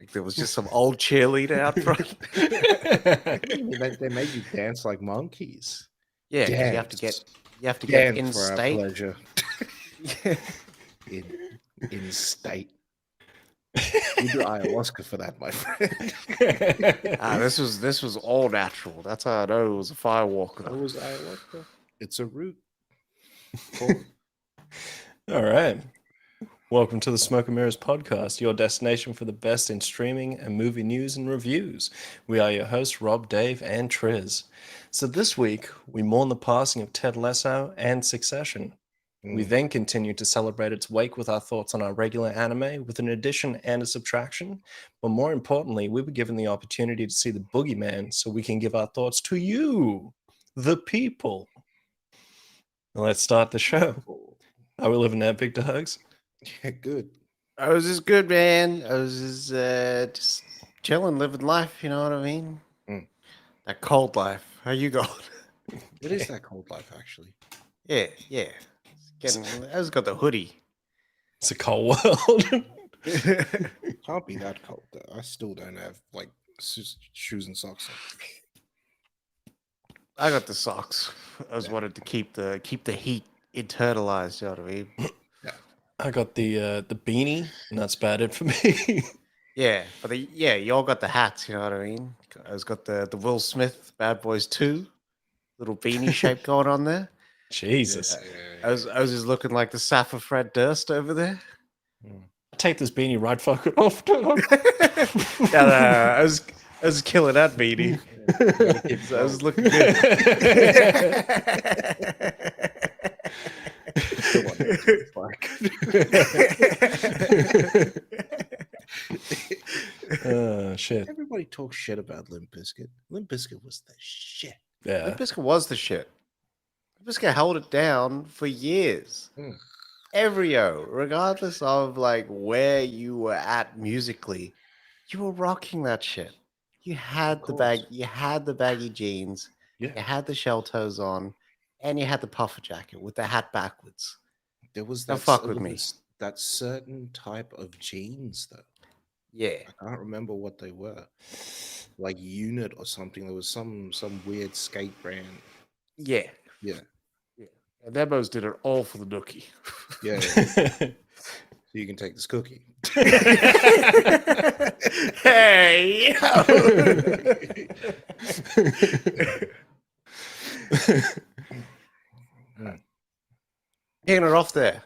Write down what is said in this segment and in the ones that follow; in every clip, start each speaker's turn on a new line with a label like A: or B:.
A: Like there was just some old cheerleader out front.
B: They made you dance like monkeys.
A: Yeah, because you have to get in
B: for our
A: state.
B: pleasure. in state. You do ayahuasca for that, my friend.
A: This was all natural. That's how I know it was a firewalker.
B: It was ayahuasca. It's a root. Cool.
C: All right. Welcome to the Smoke and Mirrors Podcast, your destination for the best in streaming and movie news and reviews. We are your hosts, Rob, Dave, and Triz. So this week, we mourn the passing of Ted Lasso and Succession. We then continue to celebrate its wake with our thoughts on our regular anime, with an addition and a subtraction. But more importantly, we were given the opportunity to see the Boogeyman, so we can give our thoughts to you, the people. Now let's start the show. Are we living that big to hugs?
B: Yeah, good.
A: I was just good, man. I was just chilling, living life. You know what I mean? That cold life. How you going?
B: It is that cold life, actually.
A: Yeah. I just got the hoodie.
C: It's a cold world.
B: It can't be that cold, though. I still don't have like shoes and socks on.
A: I got the socks. I just wanted to keep the heat internalized. You know what I mean?
B: Yeah.
C: I got the beanie, and that's about it for me.
A: Yeah, but you all got the hats. You know what I mean? I was got the Will Smith Bad Boys 2 little beanie shape going on there.
C: Jesus.
A: I was just looking like the Safa Fred Durst over there.
C: Take this beanie right fucking off.
A: I was killing that beanie. I was looking good.
C: Shit.
B: Everybody talks shit about Limp Bizkit. Limp Bizkit was the shit.
C: Yeah.
A: Limp Bizkit was the shit. Limp Bizkit held it down for years. Regardless of like where you were at musically, you were rocking that shit. You had the baggy jeans, you had the shell toes on, and you had the puffer jacket with the hat backwards.
B: There was
A: Don't
B: that
A: fuck with me.
B: That certain type of jeans, though.
A: Yeah,
B: I can't remember what they were. Like Unit or something. There was some weird skate brand.
A: yeah. And Demos did it all for the nookie.
B: Yeah. So you can take this cookie.
A: Hey! Getting it off there.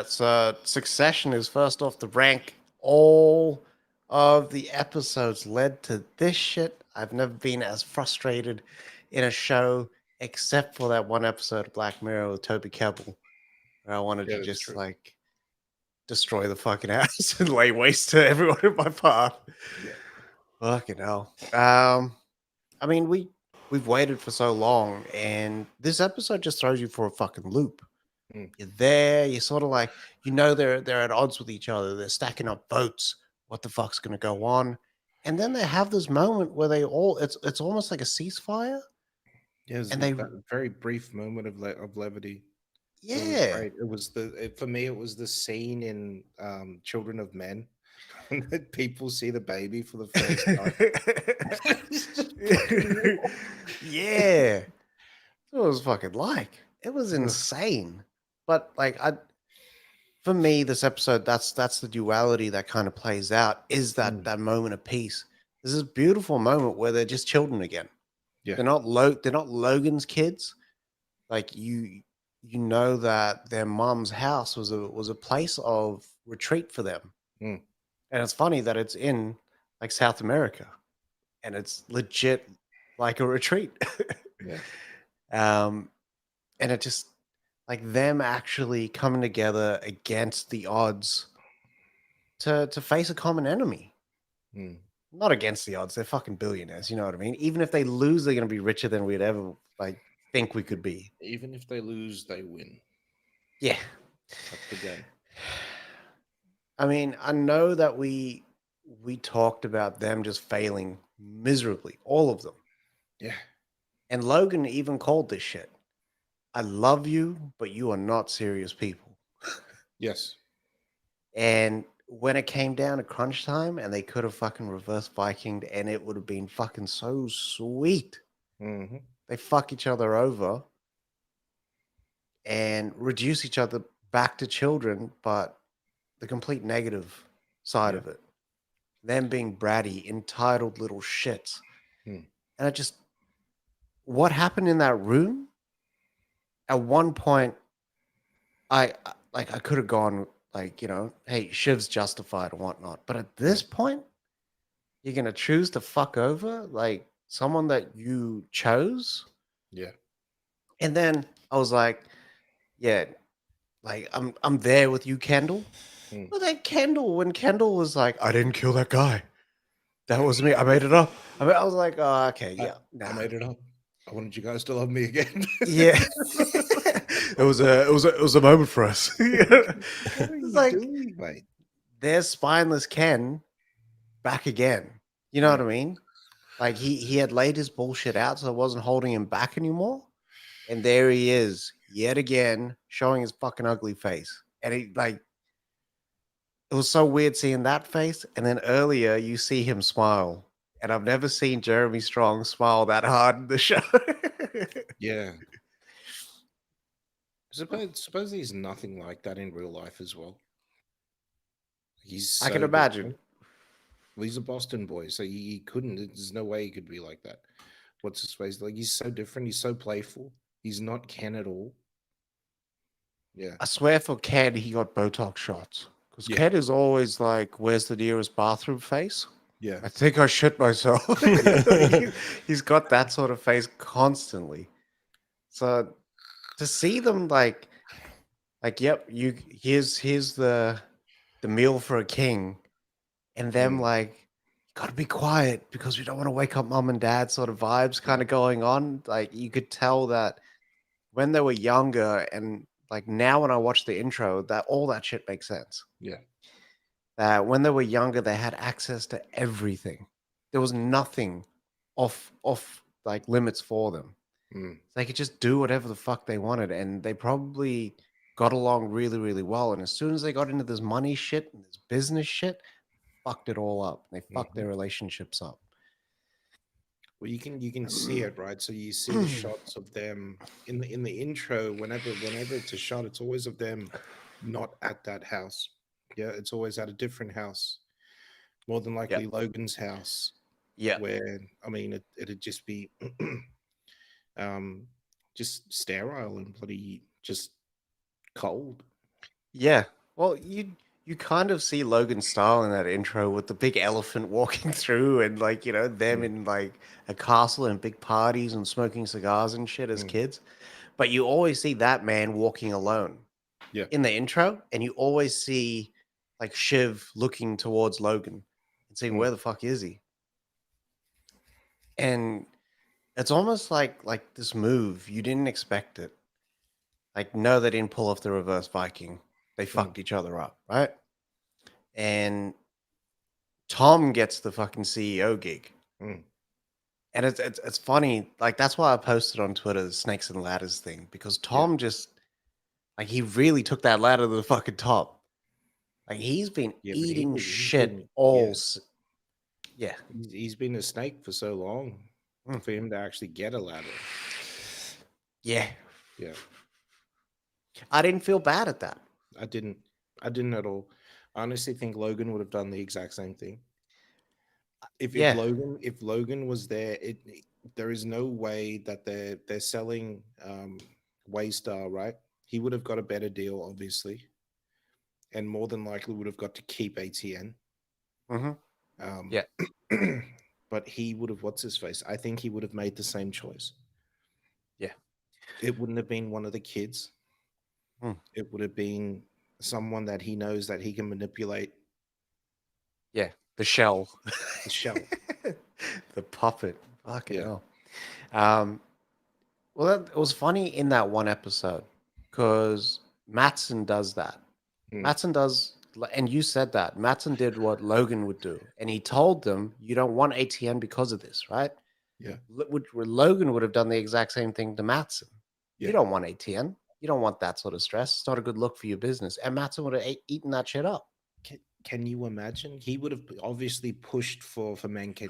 A: So Succession is first off the rank. All of the episodes led to this shit. I've never been as frustrated in a show except for that one episode of Black Mirror with Toby Kebbell, where I wanted to just like destroy the fucking house and lay waste to everyone in my path. Yeah. Fucking hell. I mean, we've waited for so long, and this episode just throws you for a fucking loop. You're there, you're sort of like, they're at odds with each other, they're stacking up votes. What the fuck's gonna go on? And then they have this moment where it's almost like a ceasefire.
B: Yeah, and that very brief moment of levity.
A: Yeah,
B: it was for me. It was the scene in Children of Men when people see the baby for the first time.
A: Yeah, it was fucking like it was insane. But like for me, this episode, that's the duality that kind of plays out. Is that moment of peace? There's this beautiful moment where they're just children again. Yeah, they're not Logan's kids. Like you know that their mom's house was a place of retreat for them. And it's funny that it's in like South America, and it's legit like a retreat. And it just like them actually coming together against the odds to face a common enemy. Not against the odds. They're fucking billionaires. You know what I mean? Even if they lose, they're going to be richer than we'd ever like think we could be.
B: Even if they lose, they win.
A: Yeah.
B: That's the game.
A: I mean, I know that we talked about them just failing miserably, all of them.
B: Yeah.
A: And Logan even called this shit. I love you, but you are not serious people.
B: Yes.
A: And when it came down to crunch time and they could have fucking reverse Vikinged and it would have been fucking so sweet.
B: Mm-hmm.
A: They fuck each other over and reduce each other back to children, but the complete negative side
B: Yeah.
A: of it. Them being bratty, entitled little shits.
B: Hmm.
A: And I just, what happened in that room? At one point, I could have gone like, hey, Shiv's justified and whatnot. But at this point, you're gonna choose to fuck over like someone that you chose.
B: Yeah.
A: And then I was like, yeah, like I'm there with you, Kendall.
B: Hmm.
A: But then when Kendall was like, I didn't kill that guy. That was me. I made it up. I was like, oh, okay, yeah.
B: I made it up. I wanted you guys to love me again.
A: Yeah. it was a moment for us.
B: What are
A: It's
B: you
A: like
B: doing, mate?
A: there's spineless Ken back again. You know what I mean? Like he had laid his bullshit out, so it wasn't holding him back anymore. And there he is, yet again, showing his fucking ugly face. And he like it was so weird seeing that face. And then earlier you see him smile. And I've never seen Jeremy Strong smile that hard in the show.
B: Yeah. Suppose he's nothing like that in real life as well. He's
A: I can
B: so
A: imagine.
B: different. Well, he's a Boston boy, so he couldn't. There's no way he could be like that. What's his face? Like he's so different. He's so playful. He's not Ken at all. Yeah.
A: I swear for Ken, he got Botox shots. Because
B: Yeah.
A: Ken is always like, where's the nearest bathroom face?
B: Yeah.
A: I think I shit myself. He's got that sort of face constantly. So to see them like, yep, here's the meal for a king, and them like, gotta be quiet because we don't want to wake up mom and dad sort of vibes kind of going on. Like you could tell that when they were younger, and like now when I watch the intro, that all that shit makes sense.
B: Yeah.
A: That when they were younger, they had access to everything. There was nothing off like limits for them. They could just do whatever the fuck they wanted, and they probably got along really, really well. And as soon as they got into this money shit and this business shit, fucked it all up. They fucked their relationships up.
B: Well, you can see it, right? So you see the shots of them in the intro. Whenever it's a shot, it's always of them not at that house. Yeah, it's always at a different house. More than likely Logan's house.
A: Yeah.
B: Where I mean, it'd just be just sterile and bloody just cold.
A: Yeah. Well, you kind of see Logan's style in that intro with the big elephant walking through and like, them in like a castle and big parties and smoking cigars and shit as kids. But you always see that man walking alone.
B: Yeah.
A: In the intro, and you always see like Shiv looking towards Logan and saying, where the fuck is he? And it's almost like this move, you didn't expect it. Like, no, they didn't pull off the reverse Viking. They fucked each other up, right? And Tom gets the fucking CEO gig. And it's funny, like that's why I posted on Twitter the Snakes and Ladders thing, because Tom just like he really took that ladder to the fucking top. Like he's been eating shit all. Yeah,
B: he's been a snake for so long for him to actually get a ladder.
A: Yeah.
B: Yeah.
A: I didn't feel bad at that.
B: I didn't at all. I honestly think Logan would have done the exact same thing. If Logan was there, there is no way that they're selling Waystar, right? He would have got a better deal, obviously, and more than likely would have got to keep ATN.
A: Yeah.
B: But he would have, what's his face? I think he would have made the same choice.
A: Yeah.
B: It wouldn't have been one of the kids. It would have been someone that he knows that he can manipulate.
A: Yeah. The shell.
B: The shell.
A: The puppet. Fucking hell. Well, it was funny in that one episode because Mattson does that. Mattson does, and you said that. Mattson did what Logan would do. And he told them, you don't want ATN because of this, right?
B: Yeah.
A: Logan would have done the exact same thing to Mattson.
B: Yeah.
A: You don't want ATN. You don't want that sort of stress. It's not a good look for your business. And Mattson would have eaten that shit up.
B: can you imagine? He would have obviously pushed for Mencken,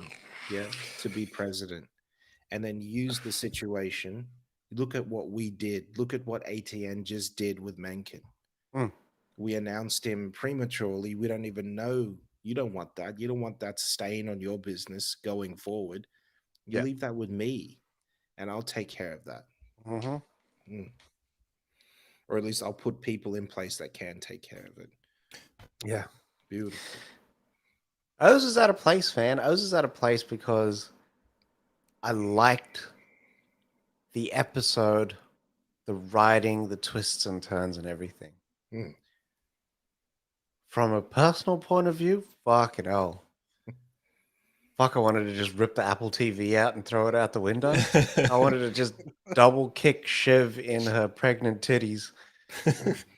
B: yeah, to be president, and then used the situation. Look at what we did. Look at what ATN just did with Mencken.
A: Mm,
B: We announced him prematurely. We don't even know. You don't want that. You don't want that stain on your business going forward. You
A: yeah.
B: leave that with me, and I'll take care of that.
A: Mm-hmm.
B: Mm. Or at least I'll put people in place that can take care of it.
A: Yeah.
B: Beautiful.
A: Oz is out of place, man. Oz is out of place because I liked the episode, the writing, the twists and turns, and everything.
B: Mm.
A: From a personal point of view, fucking hell. Fuck, I wanted to just rip the Apple TV out and throw it out the window. I wanted to just double kick Shiv in her pregnant titties.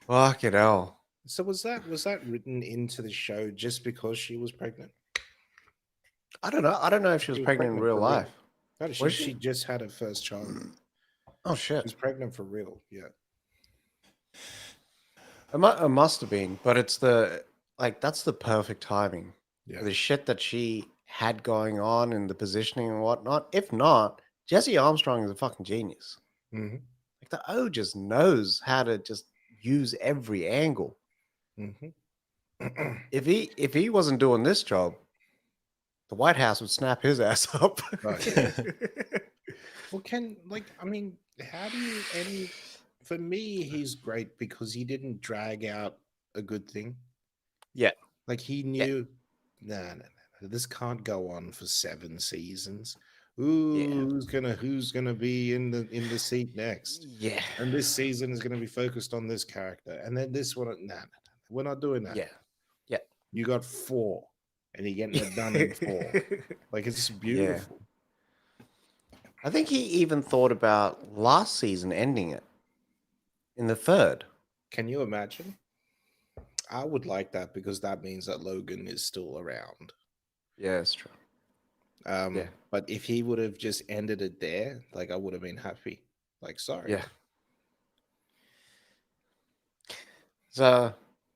A: Fucking hell.
B: So was that written into the show just because she was pregnant?
A: I don't know. I don't know if she was
B: She was
A: pregnant in
B: pregnant
A: real
B: for
A: life.
B: real. No,
A: Was
B: she
A: she?
B: just had her first child.
A: Oh,
B: She
A: shit.
B: was pregnant for real. Yeah.
A: It must have been, but it's that's the perfect timing
B: Yeah.
A: for the shit that she had going on and the positioning and whatnot. If not, Jesse Armstrong is a fucking genius.
B: Mm-hmm.
A: Like the O just knows how to just use every angle.
B: Mm-hmm.
A: If he wasn't doing this job, the White House would snap his ass up.
B: Oh, yeah. Well, I mean, how do you end? For me, he's great because he didn't drag out a good thing.
A: Yeah,
B: Like he
A: yeah,
B: knew, no, this can't go on for 7 seasons.
A: yeah,
B: Ooh, who's gonna be in the seat next?
A: yeah,
B: And this season is gonna be focused on this character, and then this one. No, we're not doing that.
A: yeah, yeah.
B: You got four, and you're getting it done in four. Like it's
A: Yeah.
B: beautiful.
A: I think he even thought about last season ending it in the third.
B: Can you imagine? I would like that because that means that Logan is still around.
A: Yeah, it's true. Yeah,
B: But if he would have just ended it there, like I would have been happy. Like, sorry.
A: yeah. So,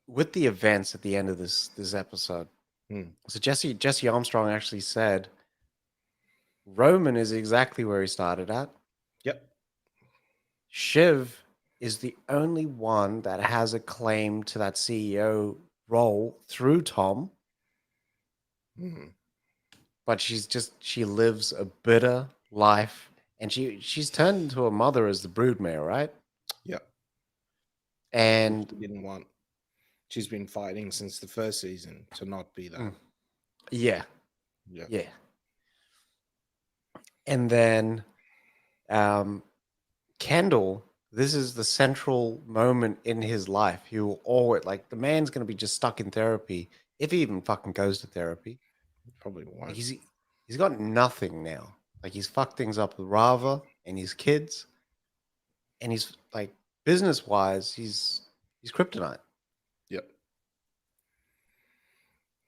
A: with the events at the end of this episode,
B: Hmm.
A: so Jesse Armstrong actually said Roman is exactly where he started at.
B: Yep.
A: Shiv is the only one that has a claim to that CEO role through Tom,
B: Hmm.
A: but she lives a bitter life, and she's turned into a mother as the broodmare, right?
B: Yep.
A: And
B: She didn't want. She's been fighting since the first season to not be that.
A: yeah,
B: Yeah.
A: yeah. And then Kendall, this is the central moment in his life. He will always like the man's gonna be just stuck in therapy if he even fucking goes to therapy.
B: Probably
A: Like
B: won't.
A: he's got nothing now. Like he's fucked things up with Rava and his kids, and he's like business wise, he's kryptonite.
B: Yep.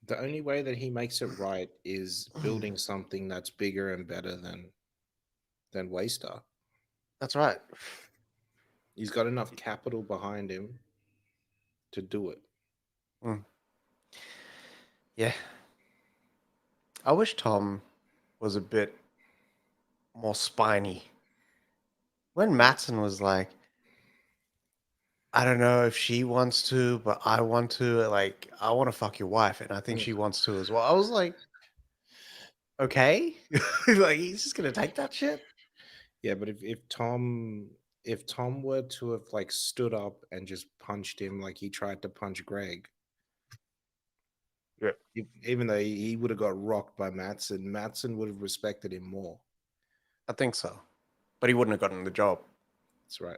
B: The only way that he makes it right is building something that's bigger and better than Waystar.
A: That's right.
B: He's got enough capital behind him to do it.
A: Mm. Yeah. I wish Tom was a bit more spiny. When Matson was like, I don't know if she wants to, but I want to. Like, I want to fuck your wife, and I think
B: Mm.
A: she wants to as well. I was like, okay, like he's just gonna take that shit.
B: Yeah, but if Tom were to have like stood up and just punched him like he tried to punch Greg,
A: Yeah,
B: even though he would have got rocked by Matson would have respected him more.
A: I think so, but he wouldn't have gotten the job.
B: That's right.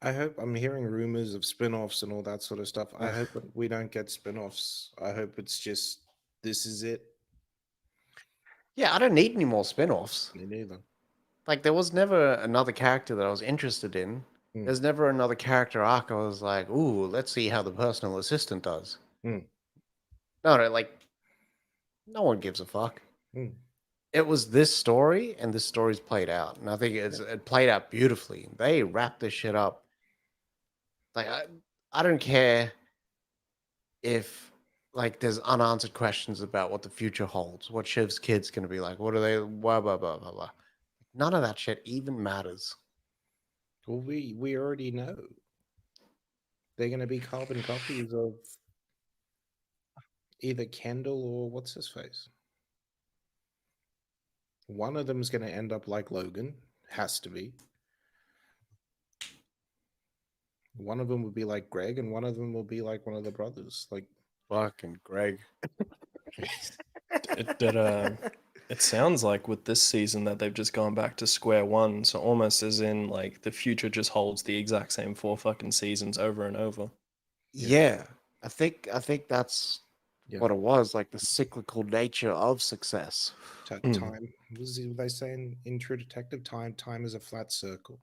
B: I hope I'm hearing rumors of spin-offs and all that sort of stuff. I hope that we don't get spin-offs. I hope it's just this is it.
A: Yeah, I don't need any more spin-offs.
B: Me neither.
A: Like, there was never another character that I was interested in.
B: Hmm.
A: There's never another character arc I was like, ooh, let's see how the personal assistant does.
B: Hmm.
A: No, like, no one gives a fuck.
B: Hmm.
A: it was this story, and this story's played out, and I think it played out beautifully. They wrapped this shit up. Like I don't care if like there's unanswered questions about what the future holds, what Shiv's kid's gonna be like, what are they, blah blah blah blah blah. None of that shit even matters.
B: Well, we already know they're going to be carbon copies of either Kendall or what's his face. One of them's going to end up like Logan, has to be. One of them will be like Greg, and one of them will be like one of the brothers. Like
A: Fucking Greg.
C: It sounds like with this season that they've just gone back to square one. So almost as in like the future just holds the exact same 4 fucking seasons over and over.
A: Yeah. I think that's
B: Yeah.
A: what it was, like the cyclical nature of success.
B: time was they saying in True Detective, time is a flat circle,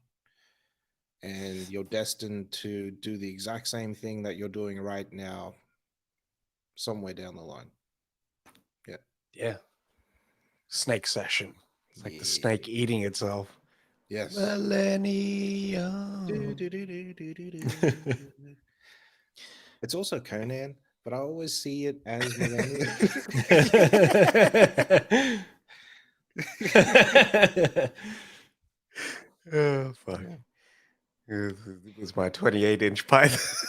B: and you're destined to do the exact same thing that you're doing right now somewhere down the line.
A: Yeah. Snake session. It's like the
B: Yeah.
A: snake eating itself.
B: Yes.
A: Millennium.
B: It's also Conan, but I always see it as Millennium.
A: Oh fuck.
B: Yeah.
A: It was my 28-inch python.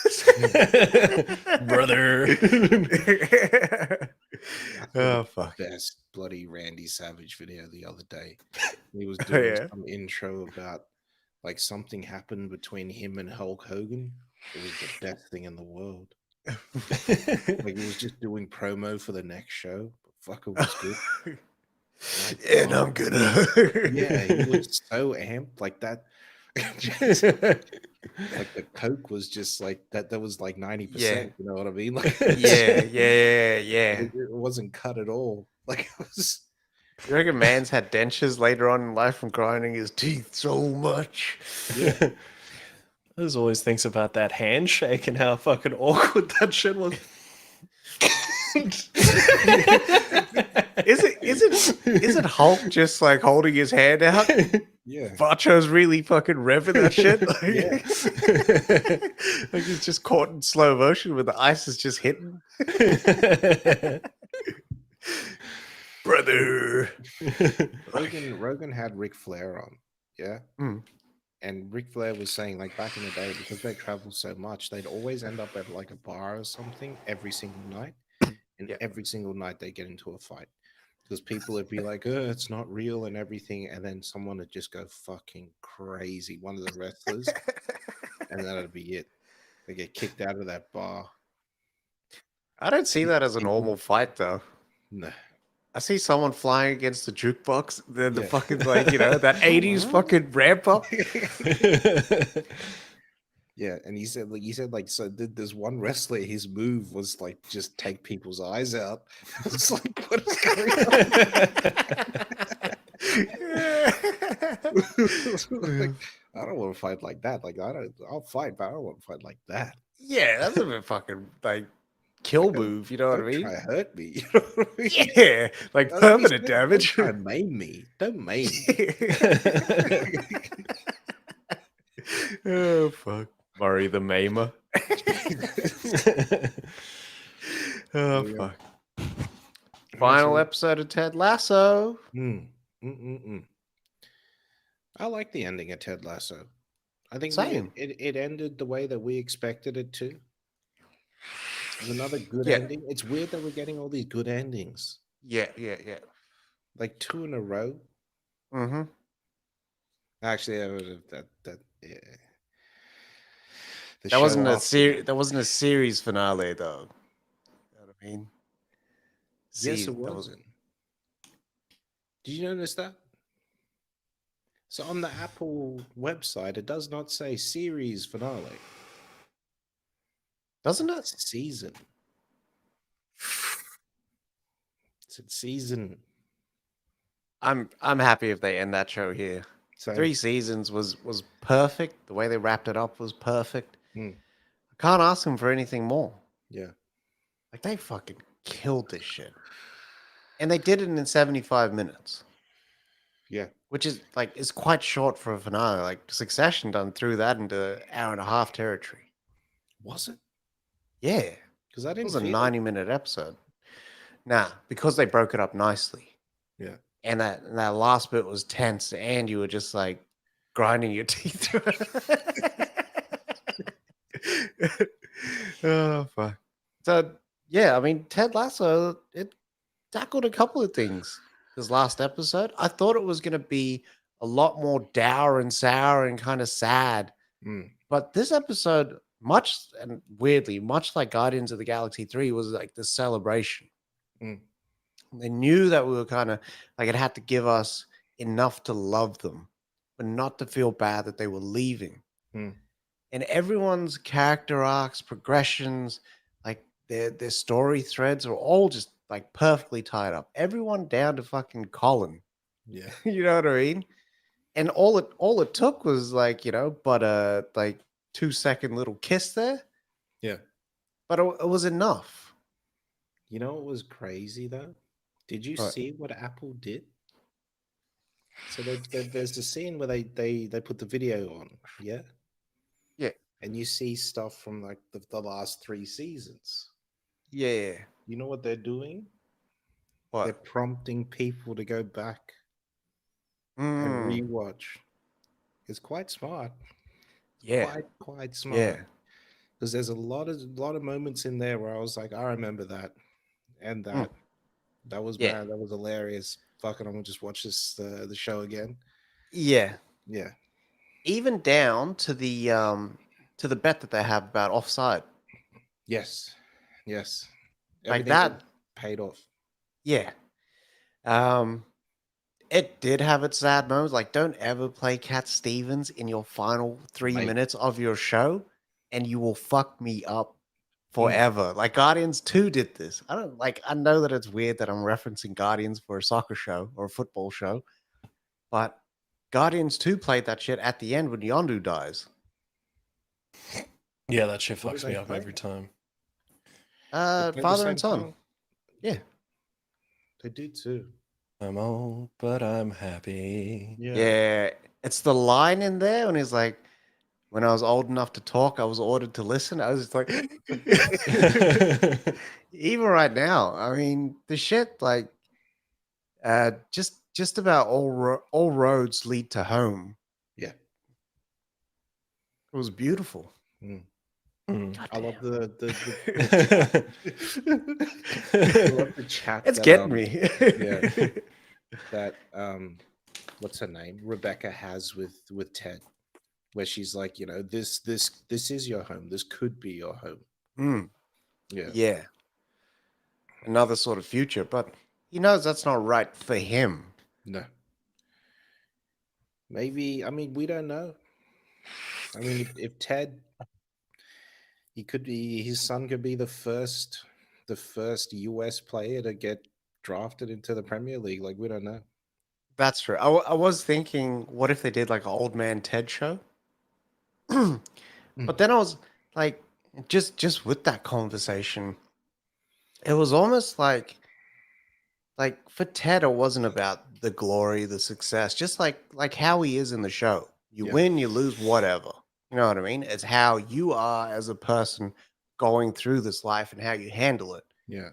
C: Brother.
A: Oh fuck.
B: Best bloody Randy Savage video the other day. He was
A: Oh,
B: doing
A: yeah.
B: some intro about like something happened between him and Hulk Hogan. It was the best thing in the world. Like he was just doing promo for the next show. But fuck, it was good.
A: And I'm gonna.
B: Yeah, he was so amped like that. Just, like the coke was just like that. That was like 90%.
A: Yeah.
B: You know what I mean? Like
A: Yeah.
B: it wasn't cut at all. Like it was.
A: You reckon man's had dentures later on in life from grinding his teeth so much?
B: Yeah.
C: There's always thinks about that handshake and how fucking awkward that shit was. Is it Hulk just like holding his hand out?
B: Yeah.
A: Bacho's really fucking revving that shit.
B: Yeah.
A: Like he's just caught in slow motion where the ice is just hitting. Brother.
B: Rogan had Ric Flair on. Yeah.
A: Mm.
B: And Ric Flair was saying, like back in the day, because they travel so much, they'd always end up at like a bar or something every single night. And
A: Yeah.
B: every single night they get into a fight. Because people would be like, oh, it's not real and everything. And then someone would just go fucking crazy, one of the wrestlers. And that'd be it. They get kicked out of that bar.
A: I don't see that as a normal fight though.
B: No.
A: I see someone flying against the jukebox, then the
B: Yeah.
A: fucking like, you know, that 80s fucking ramp up.
B: Yeah, and he said like so there's one wrestler, his move was like just take people's eyes out. It's like what is going on? Like, I don't want to fight like that. Like I'll fight, but I don't want to fight like that.
A: Yeah, that's a bit fucking like kill move, you know what I
B: Don't
A: mean?
B: try to hurt me. You know what I mean?
A: Yeah, like
B: Don't
A: permanent
B: don't
A: damage.
B: try to maim me. Don't maim me.
A: Oh fuck. Murray the Maimer. Oh
B: Yeah.
A: fuck. Final episode of Ted Lasso.
B: I like the ending of Ted Lasso. I think
A: Same.
B: it ended the way that we expected it to. It was another good
A: Yeah.
B: ending. It's weird that we're getting all these good endings,
A: Yeah.
B: like 2 in a row.
A: Mm-hmm.
B: Actually, that yeah. The
A: That wasn't
B: show
A: a
B: after
A: series. That wasn't a series finale, though. You know what I mean?
B: Yes,
A: See,
B: it
A: that
B: wasn't. Did you notice that? So on the Apple website, it does not say series finale.
A: Doesn't it?
B: It's season. It's a season.
A: I'm happy if they end that show here.
B: So
A: 3 seasons was perfect. The way they wrapped it up was perfect.
B: Hmm.
A: I can't ask them for anything more.
B: yeah.
A: Like they fucking killed this shit, and they did it in 75 minutes.
B: Yeah.
A: which is quite short for a finale. Like Succession done threw that into hour and a half territory.
B: Was it?
A: Yeah, it
B: Because I didn't
A: was a
B: feel it.
A: 90-minute episode. Nah, because they broke it up nicely.
B: Yeah.
A: And that last bit was tense, and you were just like grinding your teeth through it. Oh fuck. So yeah, I mean Ted Lasso, it tackled a couple of things this last episode. I thought it was gonna be a lot more dour and sour and kind of sad.
B: Mm.
A: But this episode, much and weirdly, much like Guardians of the Galaxy 3, was like the celebration.
B: Mm.
A: They knew that we were kind of like it had to give us enough to love them, but not to feel bad that they were leaving.
B: Mm.
A: And everyone's character arcs, progressions, like their story threads are all just like perfectly tied up. Everyone down to fucking Colin.
B: Yeah.
A: You know what I mean? And all it took was like, but a like 2-second little kiss there.
B: Yeah.
A: But it was enough.
B: You know what was crazy though? Did you
A: Right.
B: see what Apple did? So there's the scene where they put the video on, yeah,
A: Yeah.
B: and you see stuff from like the last 3 seasons.
A: Yeah.
B: You know what they're doing? They're
A: What?
B: prompting people to go back and
A: Mm,
B: rewatch. It's quite smart,
A: yeah.
B: quite smart.
A: Yeah.
B: Because there's a lot of moments in there where I was like, I remember that and
A: Mm,
B: that. That was
A: yeah.
B: mad. That was hilarious. Fuck it, I'm gonna just watch the show again.
A: Yeah.
B: Yeah.
A: Even down to the bet that they have about offside.
B: Yes. Yes.
A: Like
B: Everything
A: that,
B: paid off.
A: yeah. Um it did have its sad moments. Like, don't ever play Cat Stevens in your final 3 minutes
B: Mate.
A: of your show, and you will fuck me up
B: Mm.
A: forever. Like Guardians 2 did this. I don't like I know that it's weird that I'm referencing Guardians for a soccer show or a football show, but Guardians 2 played that shit at the end when Yondu dies.
C: Yeah, that shit
B: What did
C: fucks
B: they
C: me up
B: play?
C: every time.
B: They played the
A: Father and
B: same
A: son.
B: song.
A: Yeah.
B: They did too.
C: I'm old, but I'm happy.
B: Yeah.
A: Yeah. It's the line in there when he's like, when I was old enough to talk, I was ordered to listen. I was just like, even right now, I mean, the shit, like, just about all roads lead to home.
B: Yeah.
A: It was beautiful.
B: Mm.
C: Mm.
A: God
B: I love
A: damn.
B: the chat. I love the chat
A: It's
B: that
A: getting me.
B: yeah, that what's her name? Rebecca has with Ted, where she's like, this is your home. This could be your home.
A: Mm,
B: Yeah.
A: yeah. Another sort of future, but he knows that's not right for him.
B: No. Maybe, I mean, we don't know. I mean, if Ted, he could be, his son could be the first US player to get drafted into the Premier League. Like, we don't know.
A: That's true. I was thinking, what if they did like an old man Ted show?
B: Mm.
A: But then I was like, just with that conversation, it was almost like for Ted, it wasn't about the glory, the success, just like how he is in the show. You
B: Yeah.
A: win, you lose, whatever. You know what I mean? It's how you are as a person going through this life and how you handle it.
B: Yeah.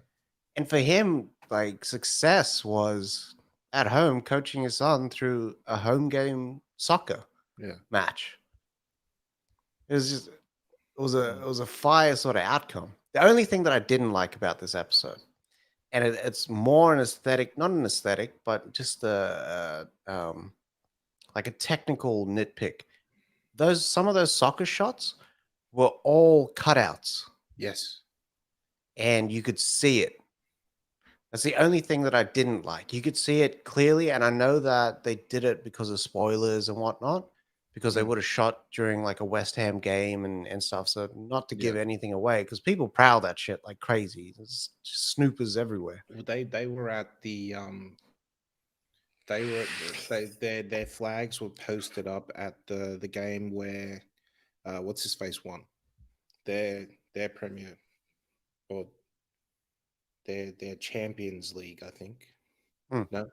A: And for him, like success was at home coaching his son through a home game soccer
B: Yeah.
A: match. It was just it was a fire sort of outcome. The only thing that I didn't like about this episode, and it's more an aesthetic, not an aesthetic, but just like a technical nitpick. Some of those soccer shots were all cutouts,
B: Yes.
A: and you could see it. That's the only thing that I didn't like. You could see it clearly, and I know that they did it because of spoilers and whatnot, because they
B: Mm.
A: would have shot during like a West Ham game and stuff. So not to give
B: Yeah.
A: anything away, because people prowl that shit like crazy. There's just snoopers everywhere.
B: Well, they were at the they were their flags were posted up at the game where what's his face won their premier or their Champions League, I think.
A: Hmm.
B: No,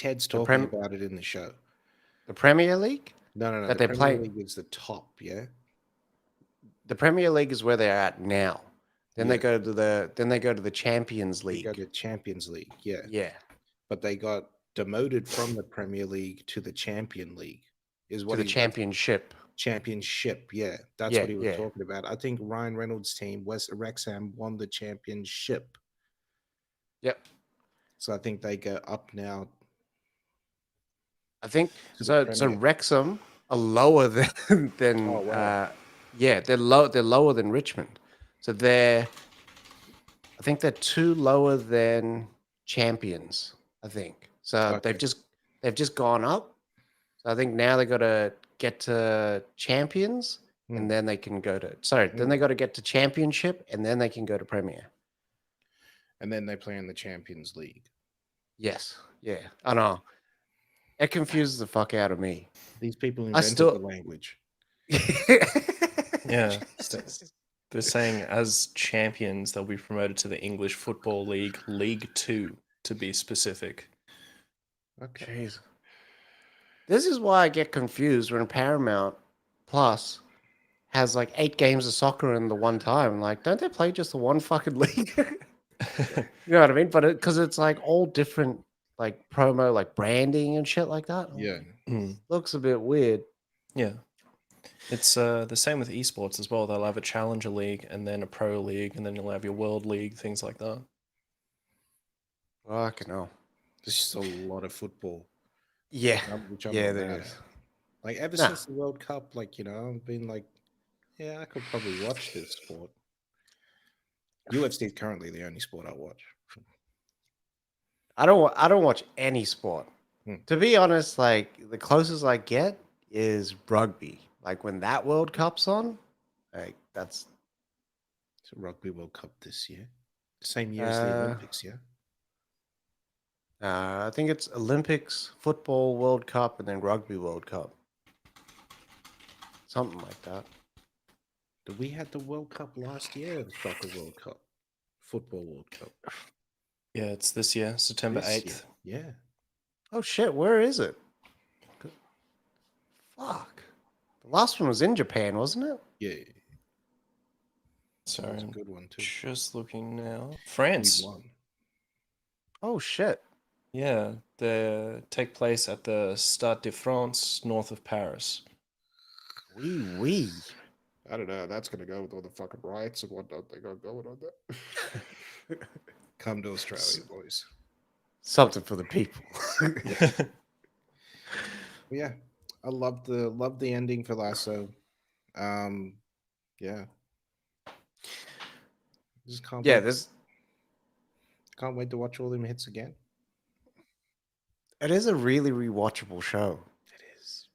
B: Ted's
A: The
B: talking
A: prem
B: about it in the show.
A: the Premier League
B: No, no, no.
A: that
B: The
A: they
B: Premier
A: play.
B: League is the top. Yeah,
A: The Premier League is where they're at now. Then they
B: yeah.
A: go to the Champions
B: They go
A: League.
B: to Champions League. Yeah,
A: Yeah,
B: but they got demoted from the Premier League to the Champion League. Is
A: to
B: what
A: the
B: he that's
A: championship.
B: championship. Yeah, that's
A: Yeah,
B: what he was
A: yeah.
B: talking about. I think Ryan Reynolds' team, West Wrexham, won the championship.
A: Yep.
B: So I think they go up now
A: I think
B: to the
A: so. So
B: Premier.
A: Wrexham are lower than
B: Oh wow.
A: yeah, they're low. They're lower than Richmond. So I think they're two lower than champions. I think so.
B: Okay.
A: They've just gone up. So I think now they got to get to champions,
B: Hmm.
A: and then they can go to. Sorry, then
B: Hmm.
A: they got to get to championship, and then they can go to Premier.
B: And then they play in the Champions League.
A: Yes. Yeah. I know. It confuses the fuck out of me.
B: These people
A: I
B: invented the
A: still.
B: language.
C: Yeah.
A: Jesus.
C: They're saying as champions, they'll be promoted to the English Football League, League Two, to be specific.
B: Okay.
A: Jeez. This is why I get confused when Paramount Plus has like 8 games of soccer in the one time. Like, don't they play just the one fucking league? You know what I mean? But because it's like all different, like promo, like branding and shit like that.
B: Yeah.
C: Mm,
A: Looks a bit weird.
C: yeah. It's the same with esports as well. They'll have a challenger league and then a pro league, and then you'll have your world league, things like that.
A: Fucking hell.
B: There's just a lot of football,
A: Yeah.
B: which I'm
A: Yeah,
B: not
A: there
B: mad
A: is.
B: at. Like ever
A: Nah.
B: since the World Cup, like I've been like, yeah, I could probably watch this sport. UFC is currently the only sport I watch.
A: I don't watch any sport.
B: Hmm.
A: To be honest, like the closest I get is rugby. Like when that World Cup's on, like that's
B: It's a Rugby World Cup this year, the same year as the
A: uh
B: Olympics. Yeah.
A: I think it's Olympics, football World Cup, and then rugby World Cup. Something like that.
B: We had the World Cup last year, the Soccer World Cup, Football World Cup
C: Yeah, it's this year, September
B: this year.
C: 8th.
B: Yeah.
A: Oh shit, where is it? Fuck. The last one was in Japan, wasn't it?
B: Yeah.
C: Sorry,
B: That's a
C: I'm
B: good one too.
C: just looking now.
B: We
C: France.
B: won.
A: Oh shit.
C: Yeah, they take place at the Stade de France, north of Paris.
A: Wee.
B: I don't know how that's gonna go with all the fucking riots and whatnot they got going on there. Come to Australia, boys.
A: Something for the people.
B: But yeah, I love the ending for Lasso. Yeah, just
A: Yeah, this
B: can't wait to watch all them hits again.
A: it is a really rewatchable show.
B: It is.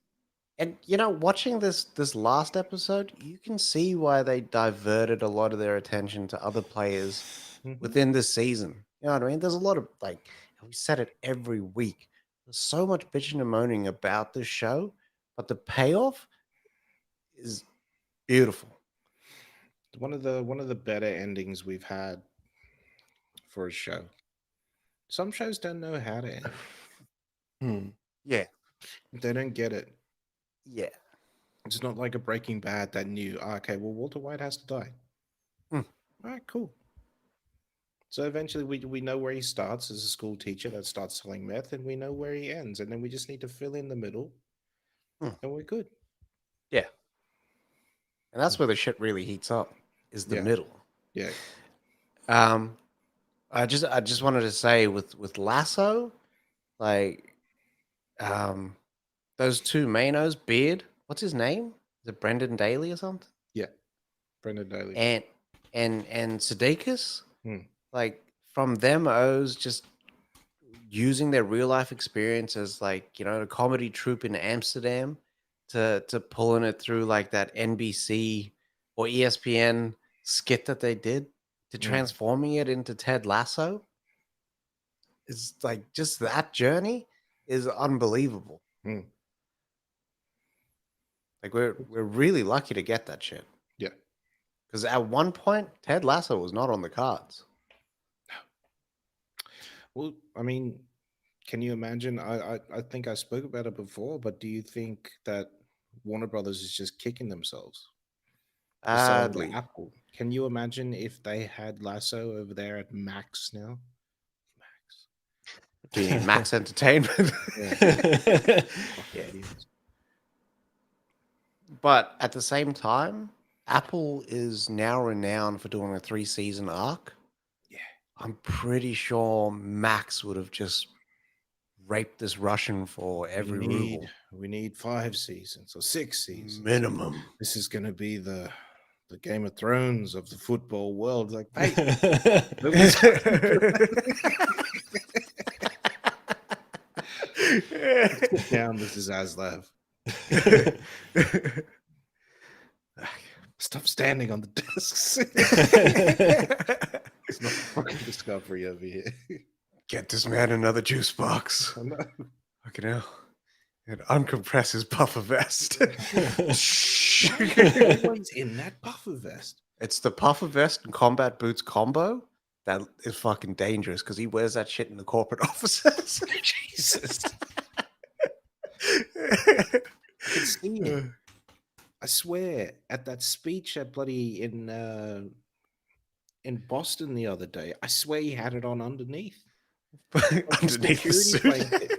A: And watching this last episode, you can see why they diverted a lot of their attention to other players
B: Mhm.
A: within this season. You know what I mean? There's a lot of like we said it every week. There's so much bitching and moaning about this show, but the payoff is beautiful.
B: One of the better endings we've had for a show. Some shows don't know how to end.
C: Hmm.
A: Yeah,
B: They don't get it.
A: yeah.
B: It's not like a Breaking Bad that knew, okay, well, Walter White has to die.
A: Hmm.
B: All right, cool. So eventually we know where he starts as a school teacher that starts selling meth, and we know where he ends. And then we just need to fill in the middle,
A: Hmm.
B: and we're good.
A: Yeah. And that's where the shit really heats up, is the
B: Yeah.
A: middle.
B: Yeah.
A: I just wanted to say with Lasso, like those two Manos, Beard, what's his name? Is it Brendan Daly or something?
B: Yeah. Brendan Daly.
A: And Sudeikis,
B: Hmm.
A: like from them O's just using their real life experience as like, a comedy troupe in Amsterdam to pulling it through like that NBC or ESPN skit that they did to transforming it into Ted Lasso. It's like just that journey is unbelievable.
B: Hmm.
A: Like we're really lucky to get that shit.
B: Yeah.
A: Because at one point, Ted Lasso was not on the cards.
B: Well, I mean, Can you imagine? I think I spoke about it before, but do you think that Warner Brothers is just kicking themselves for selling to
A: Adly.
B: Apple? Can you imagine if they had Lasso over there at Max now? Max.
A: Do you mean Max Entertainment?
B: Yeah. Fucking
A: Yeah.
B: idiots.
A: But at the same time, Apple is now renowned for doing a 3-season arc.
B: Yeah.
A: I'm pretty sure Max would have just raped this Russian for every ruble.
B: We need 5 seasons or 6 seasons.
A: Minimum.
B: This is gonna be the Game of Thrones of the football world. Like, mate, nobody's sit down. This is Aslav. Stop standing on the desks. It's not fucking Discovery over here.
A: Get this man another juice box.
B: I know.
A: Fucking hell. And uncompress his puffer vest.
B: Always in that puffer vest.
A: It's the puffer vest and combat boots combo that is fucking dangerous because he wears that shit in the corporate offices.
B: Jesus. I can see him. I swear, at that speech at bloody in Boston the other day, I swear he had it on underneath.
A: Underneath the suit.
B: Blanket.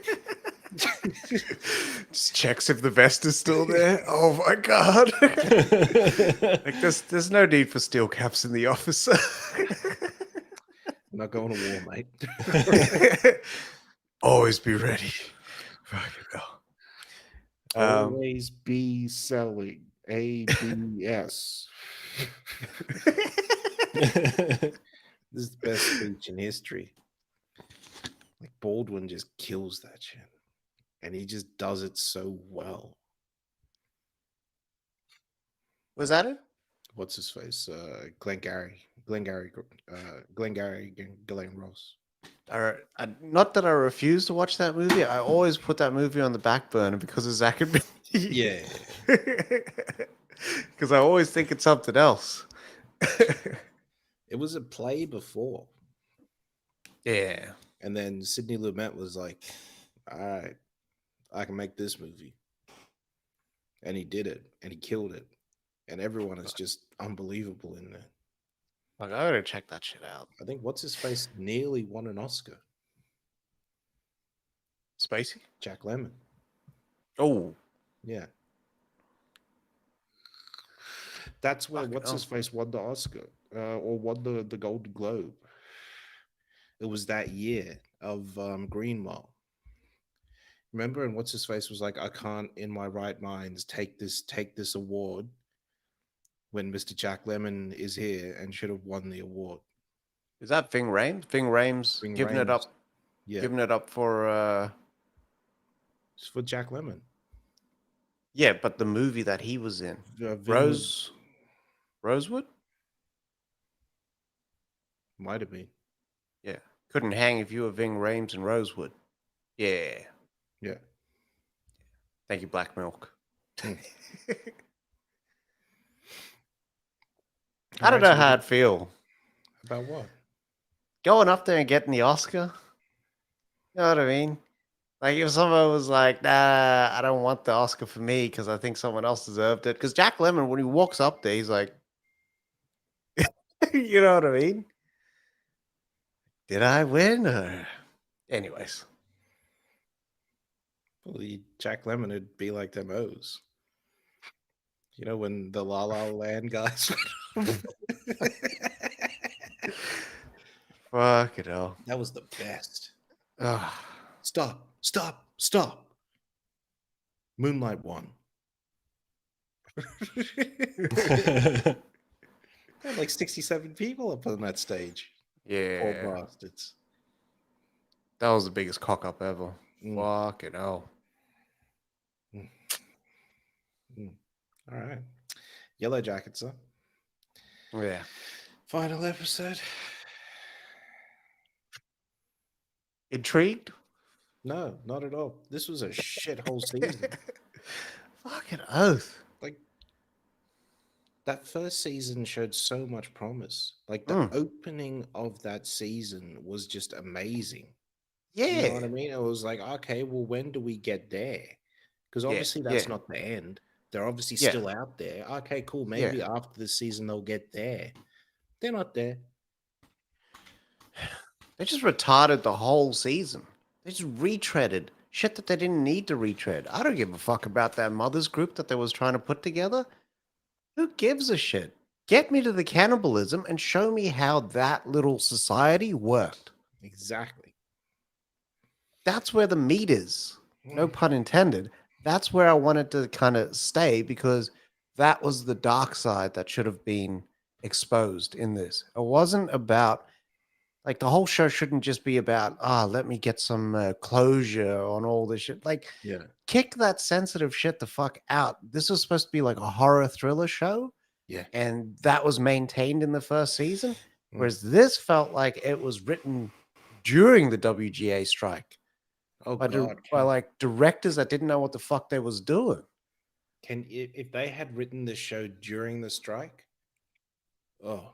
A: Just checks if the vest is still there. Oh my god. Like there's no need for steel caps in the office.
B: I'm not going to war, mate.
A: Always be ready. Fucking hell.
B: Always be selling ABS. This is the best speech in history. Like Baldwin just kills that shit. And he just does it so well.
A: Was that it?
B: What's his face? Glengarry Glenn Ross.
A: Not that I refuse to watch that movie. I always put that movie on the back burner because of Zach and Billy.
B: Yeah.
A: Because I always think it's something else.
B: It was a play before.
A: Yeah.
B: And then Sidney Lumet was like, all right, I can make this movie. And he did it. And he killed it. And everyone is just unbelievable in there.
A: Like, I gotta check that shit out.
B: I think what's his face nearly won an Oscar.
A: Spacey?
B: Jack Lemmon.
A: Oh.
B: Yeah. That's where
A: Fucking
B: what's his face won the Oscar or won the Golden Globe. It was that year of Green Mile. Remember? And what's his face was like, I can't in my right mind take this award when Mr. Jack Lemmon is here and should have won the award.
A: Is that Ving Rhames? Ving Rhames giving it up.
B: Yeah.
A: Giving it up for
B: It's for Jack Lemmon.
A: yeah, but the movie that he was in. Rosewood?
B: Might have been.
A: Yeah. Couldn't hang if you were Ving Rhames and Rosewood. Yeah.
B: Yeah.
A: Thank you, Black Milk. I don't know how I'd feel.
B: About what?
A: Going up there and getting the Oscar. You know what I mean? Like if someone was like, nah, I don't want the Oscar for me because I think someone else deserved it. Because Jack Lemmon, when he walks up there, he's like, you know what I mean? Did I win? Or... Anyways.
B: Well, Jack Lemmon would be like them O's. You know, when the La La Land guys.
A: Fuck it hell.
B: That was the best.
A: Ugh.
B: Stop. Moonlight won. They had like 67 people up on that stage.
A: Yeah.
B: Poor bastards.
A: That was the biggest cock up ever.
B: Mm.
A: Fuck it hell.
B: All right. Yellowjackets, huh?
A: Yeah.
B: Final episode.
A: Intrigued?
B: No, not at all. This was a shithole season.
A: Fucking oath.
B: Like, that first season showed so much promise. Like, the opening of that season was just amazing. You know what I
A: Yeah.
B: mean? It was like, okay, well, when do we get there? Because
A: Yeah.
B: obviously that's
A: Yeah.
B: not the end. They're obviously
A: Yeah.
B: still out there. Okay, cool.
A: Yeah.
B: Maybe after the season they'll get there. They're not there.
A: They just retarded the whole season. They just retreaded shit that they didn't need to retread. I don't give a fuck about that mothers group that they was trying to put together. Who gives a shit? Get me to the cannibalism and show me how that little society worked.
B: Exactly.
A: That's where the meat is. No
B: Mm.
A: pun intended. That's where I wanted to kind of stay because that was the dark side that should have been exposed in this. It wasn't about like the whole show shouldn't just be about let me get some closure on all this shit. Like
B: Yeah.
A: kick that sensitive shit the fuck out. This was supposed to be like a horror thriller show,
B: Yeah.
A: and that was maintained in the first season.
B: Mm.
A: Whereas this felt like it was written during the WGA strike
B: Oh
A: by,
B: God.
A: by like directors that didn't know what the fuck they was doing.
B: If they had written this show during the strike? Oh,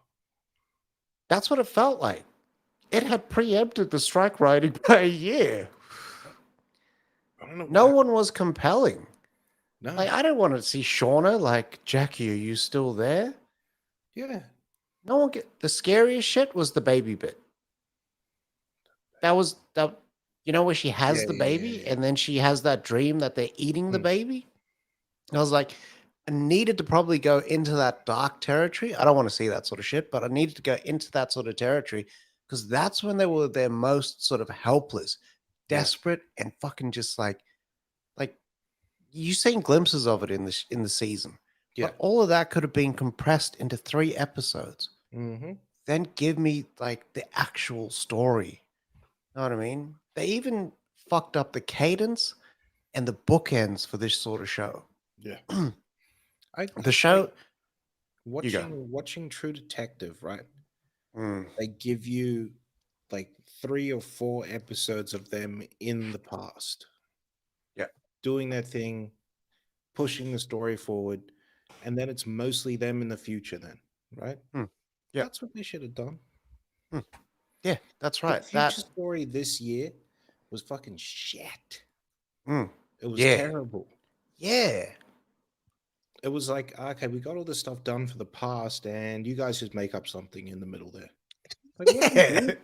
A: That's what it felt like. It had preempted the strike writing by a year.
B: I don't know.
A: No one was compelling.
B: No.
A: Like I didn't want to see Shauna like, Jackie, are you still there?
B: Yeah.
A: No one get the scariest shit was the baby bit. That was that where she has
B: Yeah.
A: the
B: Yeah.
A: baby
B: Yeah.
A: and then she has that dream that they're eating the
B: Mm.
A: baby. I was like, I needed to probably go into that dark territory. I don't want to see that sort of shit, but I needed to go into that sort of territory because that's when they were their most sort of helpless,
B: Yeah.
A: desperate, and fucking just like you seen glimpses of it in the season.
B: Yeah.
A: But all of that could have been compressed into 3 episodes.
B: Mm-hmm.
A: Then give me like the actual story. Know what I mean? They even fucked up the cadence and the bookends for this sort of show.
B: Yeah.
A: The show, you go.
B: Watching True Detective, right?
A: Mm,
B: They give you like 3 or 4 episodes of them in the past.
A: Yeah.
B: Doing their thing, pushing the story forward, and then it's mostly them in the future then, right?
A: yeah.
B: That's what they should have done.
A: Yeah, that's
B: The
A: right.
B: future story this year was fucking shit.
A: Mm,
B: It was
A: yeah.
B: terrible.
A: Yeah.
B: It was like, okay, we got all this stuff done for the past, and you guys just make up something in the middle there. Like, what are we
A: Yeah.
B: doing?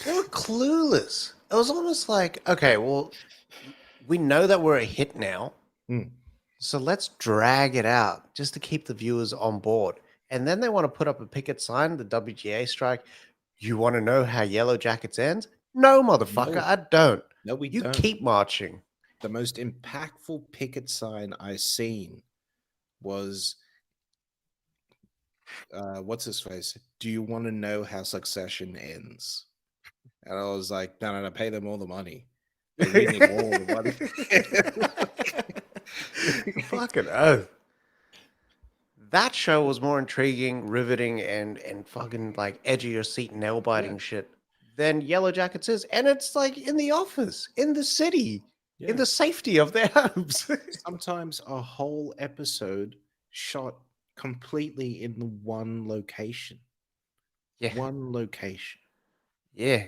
A: They were clueless. It was almost like, okay, well, we know that we're a hit now.
B: Mm.
A: So let's drag it out just to keep the viewers on board. And then they want to put up a picket sign, the WGA strike. You want to know how Yellowjackets ends? No, motherfucker,
B: No.
A: I don't.
B: No, we
A: You
B: don't.
A: keep marching.
B: The most impactful picket sign I seen was what's his face? Do you want to know how Succession ends? And I was like, no, pay them all the money. Like, we need all the money.
A: Fucking oath. That show was more intriguing, riveting, and fucking like edge of your seat, nail biting shit than Yellowjackets is. And it's like in the office, in the city, in the safety of their homes.
B: Sometimes a whole episode shot completely in the one location.
A: Yeah.
B: One location.
A: Yeah.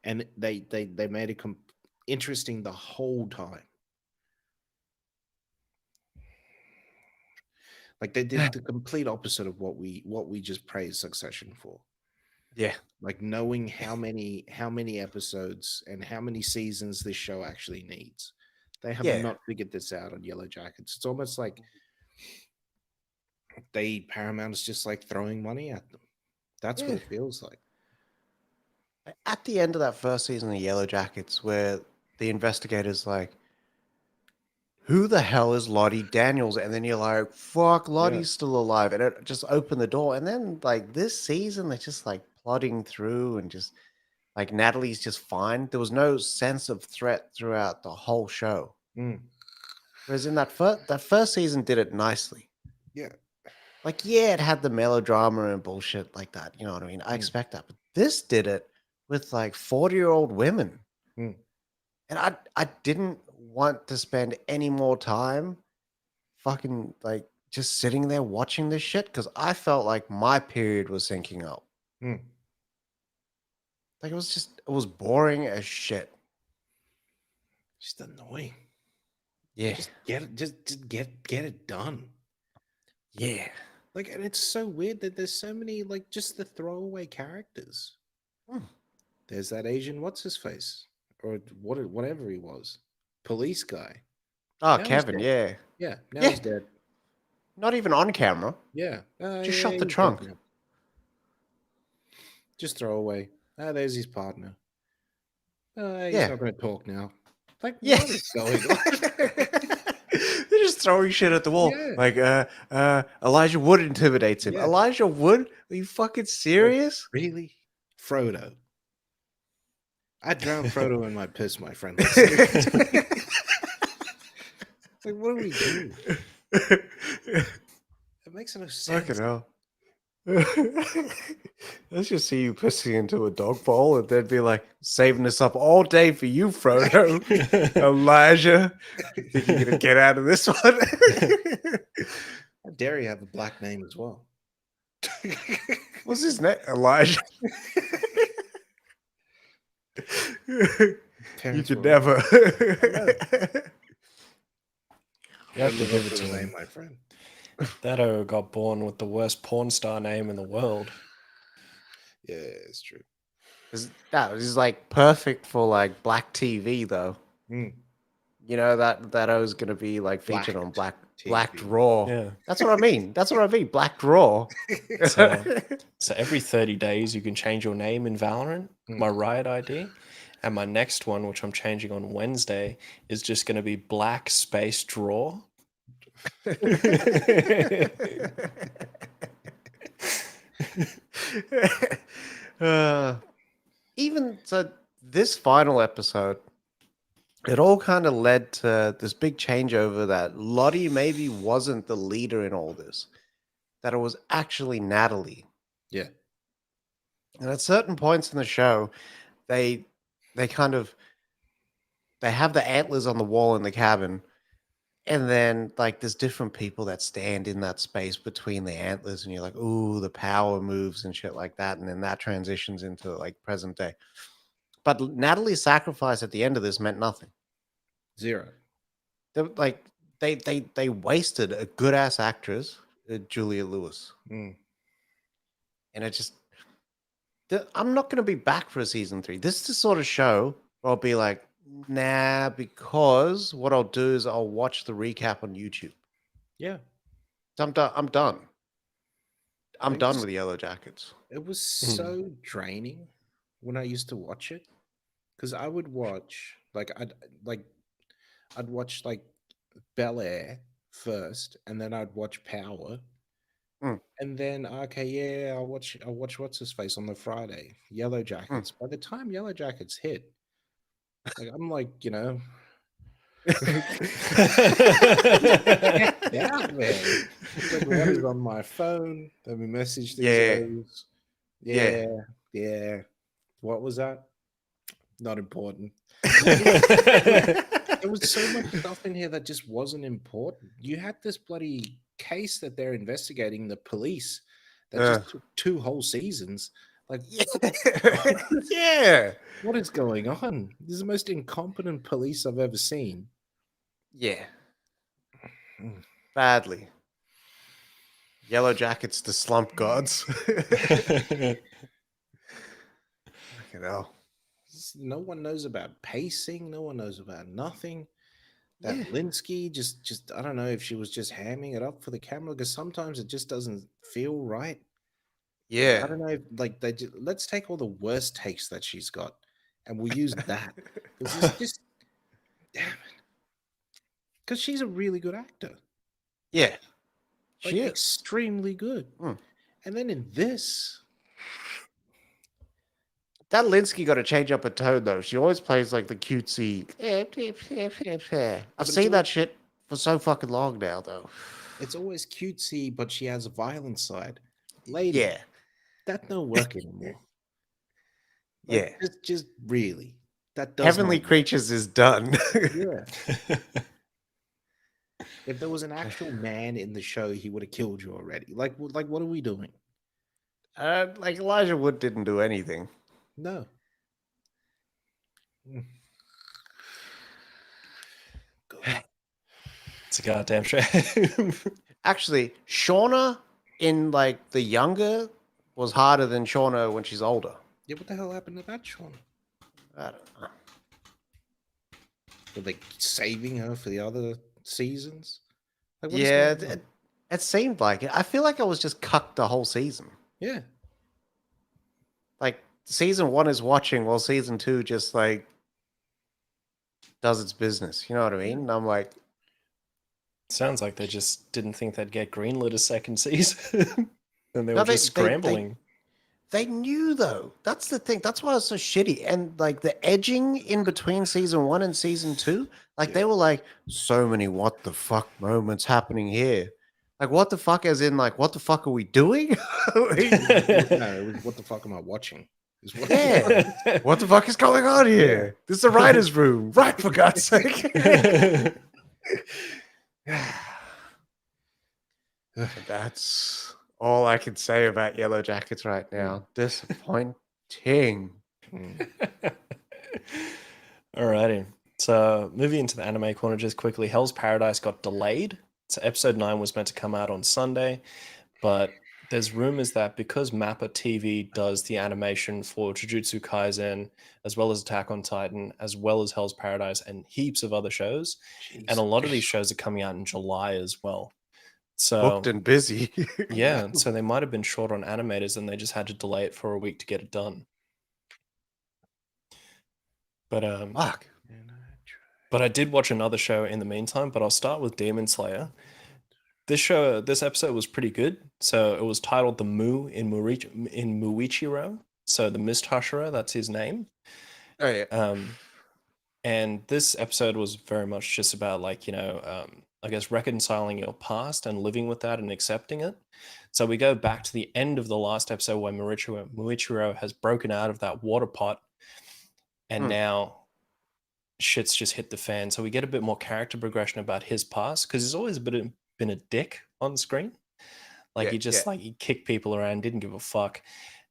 B: And they made it interesting the whole time. Like they did the complete opposite of what we just praised Succession for.
A: Yeah.
B: Like knowing how many episodes and how many seasons this show actually needs. They have not figured this out on Yellowjackets. It's almost like Paramount is just like throwing money at them. That's what it feels like.
A: At the end of that first season of Yellowjackets, where the investigator's like, who the hell is Lottie Daniels? And then you're like, fuck, Lottie's still alive. And it just opened the door. And then, like, this season, they're just like plodding through and just like Natalie's just fine. There was no sense of threat throughout the whole show.
B: Mm.
A: Whereas in that first season did it nicely.
B: Yeah.
A: Like, yeah, it had the melodrama and bullshit like that. You know what I mean? I expect that. But this did it with like 40-year-old women.
B: Mm.
A: And I didn't want to spend any more time fucking like just sitting there watching this shit because I felt like my period was syncing up.
B: Mm.
A: Like it was boring as shit.
B: Just annoying.
A: Yeah.
B: Just get it. Just get it done.
A: Yeah.
B: Like, and it's so weird that there's so many like just the throwaway characters.
A: Hmm.
B: There's that Asian what's his face or whatever he was, police guy.
A: Oh,
B: Now he's
A: Kevin,
B: dead.
A: yeah.
B: Yeah, now
A: Yeah.
B: he's dead.
A: Not even on camera.
B: Yeah,
A: Just
B: yeah,
A: shot the
B: he's dead
A: trunk.
B: now. Just throw away. There's his partner. He's
A: Yeah.
B: not going to talk now. Like,
A: Yeah.
B: what is going on?
A: They're just throwing shit at the wall.
B: Yeah.
A: Like, Elijah Wood intimidates him.
B: Yeah.
A: Elijah Wood? Are you fucking serious?
B: Really? Frodo. I drowned Frodo in my piss, my friend. Like, what do we do? It makes no sense.
A: Fucking hell. Let's just see you pissing into a dog bowl and then be like, saving this up all day for you, Frodo. Elijah. Think you're gonna get out of this one?
B: How dare you have a black name as well?
A: What's his name? Elijah. You
B: Parents
A: could
B: were
A: never.
C: You have to
B: live
C: give
B: up
C: it to
B: the name,
C: him.
B: my friend.
C: That got born with the worst porn star name in the world.
B: Yeah, it's true.
A: That was like perfect for like black TV though.
B: Mm.
A: You know that I was gonna be like featured on Blacked
B: TV.
A: Raw.
C: Yeah.
A: That's what I mean. That's what I mean. Blacked Raw.
C: So every 30 days you can change your name in Valorant,
B: Mm.
C: my Riot ID. And my next one, which I'm changing on Wednesday, is just going to be Black Space Draw.
A: Even so, this final episode, it all kind of led to this big changeover that Lottie maybe wasn't the leader in all this, that it was actually Natalie.
B: Yeah.
A: And at certain points in the show, they kind of they have the antlers on the wall in the cabin, and then like there's different people that stand in that space between the antlers, and you're like, ooh, the power moves and shit like that, and then that transitions into like present day. But Natalie's sacrifice at the end of this meant nothing.
B: Zero.
A: They wasted a good ass actress, Julia Lewis,
B: Mm.
A: and it just I'm not going to be back for a season 3. This is the sort of show where I'll be like, nah, because what I'll do is I'll watch the recap on YouTube.
B: Yeah.
A: I'm done. I'm done. I'm
B: Like,
A: done with the Yellowjackets.
B: It was so draining when I used to watch it, because I would watch I'd watch like Bel Air first, and then I'd watch Power,
A: Mm.
B: and then okay, yeah, I'll watch what's his face on the Friday, Yellowjackets. By the time Yellowjackets hit, like I'm like, yeah, man. Like, what is on my phone? Let me message these
A: Yeah.
B: guys.
A: Yeah.
B: Yeah. What was that? Not important. There was so much stuff in here that just wasn't important. You had this bloody case that they're investigating, the police, that just took 2 whole seasons. Like,
A: Yeah.
B: what is going on? This is the most incompetent police I've ever seen.
A: Yeah. Badly. Yellowjackets, the slump gods. Fucking hell.
B: No one knows about pacing. No one knows about nothing. That Linsky just I don't know if she was just hamming it up for the camera, because sometimes it just doesn't feel right.
A: Yeah.
B: I don't know. Like let's take all the worst takes that she's got, and we'll use that. It's just damn it, because she's a really good actor.
A: Yeah.
B: Like,
A: She is.
B: extremely good.
A: Mm.
B: And then in this,
A: That Linsky got to change up her tone though. She always plays like the cutesy. I've seen that shit for so fucking long now though.
B: it's always cutesy, but she has a violent side. Lady,
A: Yeah.
B: that don't work anymore.
A: Yeah.
B: Just really, that does
A: Heavenly
B: not work.
A: Creatures is done.
B: Yeah. If there was an actual man in the show, he would have killed you already. Like what are we doing?
A: Like Elijah Wood didn't do anything.
B: No. God.
C: It's a goddamn shame.
A: Actually, Shauna in like the younger was harder than Shauna when she's older.
B: Yeah, what the hell happened to that, Sean?
A: I don't know.
B: Were they saving her for the other seasons? Like, what is
A: Yeah,
B: going on?
A: it seemed like it. I feel like I was just cucked the whole season.
B: Yeah.
A: Like season 1 is watching while season 2 just like does its business. You know what I mean? And I'm like,
C: Sounds like they just didn't think they'd get greenlit a second season. And they
A: no,
C: were just scrambling.
A: They knew though. That's the thing. That's why it's so shitty. And like the edging in between season 1 and season 2, like they were like so many what the fuck moments happening here. Like what the fuck, as in like what the fuck are we doing?
B: No, it was what the fuck am I watching? Is what
A: Yeah. What the fuck is going on here? This is a writer's room, right? For God's sake. That's all I can say about Yellowjackets right now. Disappointing.
C: Alrighty. So moving into the anime corner just quickly, Hell's Paradise got delayed. So episode 9 was meant to come out on Sunday, but there's rumors that because Mappa TV does the animation for Jujutsu Kaisen, as well as Attack on Titan, as well as Hell's Paradise, and heaps of other shows, and a lot of these shows are coming out in July as well. So
A: Booked and busy.
C: yeah, so they might have been short on animators, and they just had to delay it for a week to get it done. But
A: Fuck.
C: But I did watch another show in the meantime, but I'll start with Demon Slayer. This episode was pretty good. So it was titled The Mu in Muichiro. So the Mist Husherer, that's his name.
A: Oh yeah.
C: And this episode was very much just about like, I guess reconciling your past and living with that and accepting it. So we go back to the end of the last episode where Muichiro has broken out of that water pot, and now shit's just hit the fan. So we get a bit more character progression about his past, because he's always been a dick on screen. Like he just like he kicked people around, didn't give a fuck.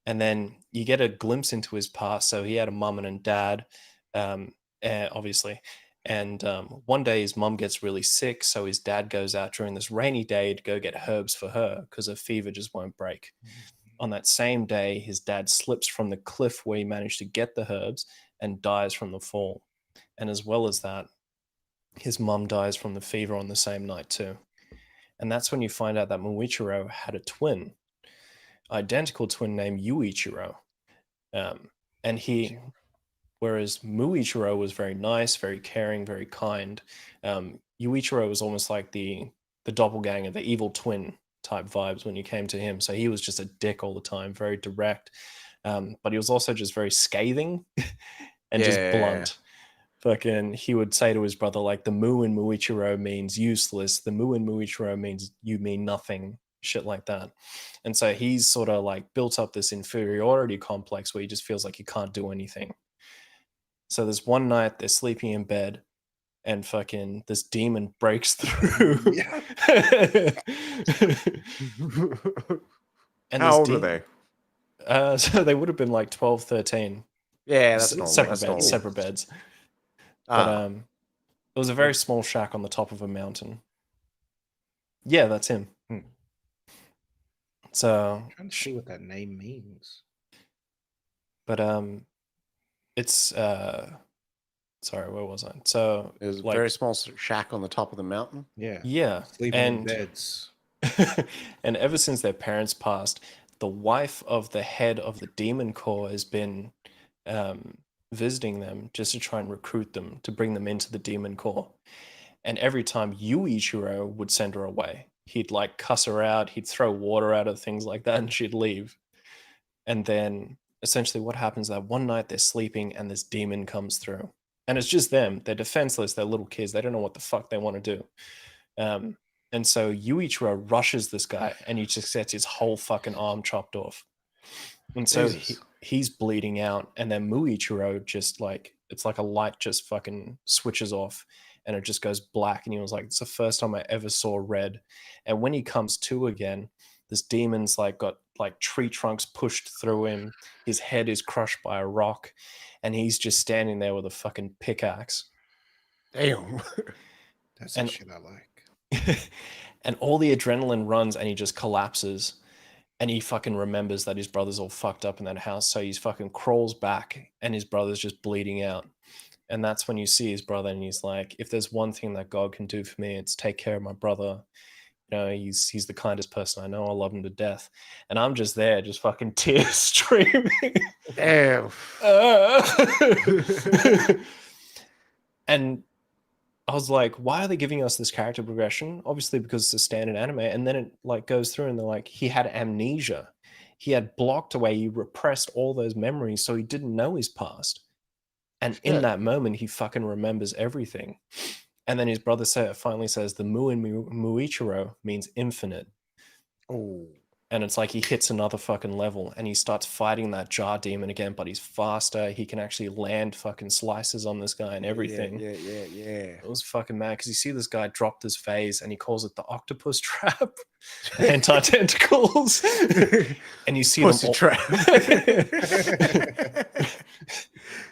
C: And then you get a glimpse into his past. So he had a mum and a dad, obviously. And one day his mum gets really sick, so his dad goes out during this rainy day to go get herbs for her because her fever just won't break. On that same day, his dad slips from the cliff where he managed to get the herbs and dies from the fall. And as well as that, his mum dies from the fever on the same night too. And that's when you find out that Muichiro had a twin, identical twin named Yuichiro. And whereas Muichiro was very nice, very caring, very kind, Yuichiro was almost like the doppelganger, the evil twin type vibes when you came to him. So he was just a dick all the time, very direct, but he was also just very scathing and just blunt. Fucking, he would say to his brother, like, the Mu in Muichiro means useless, the Mu in Muichiro means you mean nothing, shit like that. And so he's sort of like built up this inferiority complex where he just feels like he can't do anything. So there's one night they're sleeping in bed and fucking this demon breaks through. And
A: how old are they?
C: So they would have been like 12, 13.
A: Yeah, that's normal.
C: Separate beds. But it was a very small shack on the top of a mountain. Yeah, that's him. So
B: I'm trying to see what that name means.
C: But it's sorry, where was I? So
A: it was a
C: like,
A: very small shack on the top of the mountain.
C: Yeah.
B: Sleeping in beds.
C: And ever since their parents passed, the wife of the head of the demon corps has been visiting them just to try and recruit them to bring them into the demon corps. And every time Yuichiro would send her away, he'd like cuss her out, he'd throw water at her, things like that, and she'd leave. And then essentially what happens is that one night they're sleeping and this demon comes through. And it's just them. They're defenseless. They're little kids. They don't know what the fuck they want to do. And so Yuichiro rushes this guy and he just gets his whole fucking arm chopped off. And so he's bleeding out. And then Muichiro just like, it's like a light just fucking switches off and it just goes black. And he was like, it's the first time I ever saw red. And when he comes to again, this demon's like got like tree trunks pushed through him. His head is crushed by a rock, and he's just standing there with a fucking pickaxe.
A: Damn.
B: That's the
C: And-
B: shit I like.
C: And all the adrenaline runs, and he just collapses. And he fucking remembers that his brother's all fucked up in that house. So he's fucking crawls back, and his brother's just bleeding out. And that's when you see his brother, and he's like, if there's one thing that God can do for me, it's take care of my brother. You know, he's the kindest person I know. I love him to death. And I'm just there, just fucking tears streaming.
A: Damn.
C: And I was like, why are they giving us this character progression? Obviously because it's a standard anime. And then it like goes through, and they're like, he had amnesia. He had blocked away, he repressed all those memories, so he didn't know his past. And in
A: Shit.
C: that moment, he fucking remembers everything. And then his brother finally says, the Mu in Muichiro means infinite.
A: Oh.
C: And it's like he hits another fucking level, and he starts fighting that jar demon again, but he's faster. He can actually land fucking slices on this guy and everything.
A: Yeah.
C: It was fucking mad because you see this guy dropped his phase, and he calls it the octopus trap, anti-tentacles. And you see
A: Pussy
C: them all-
A: trap.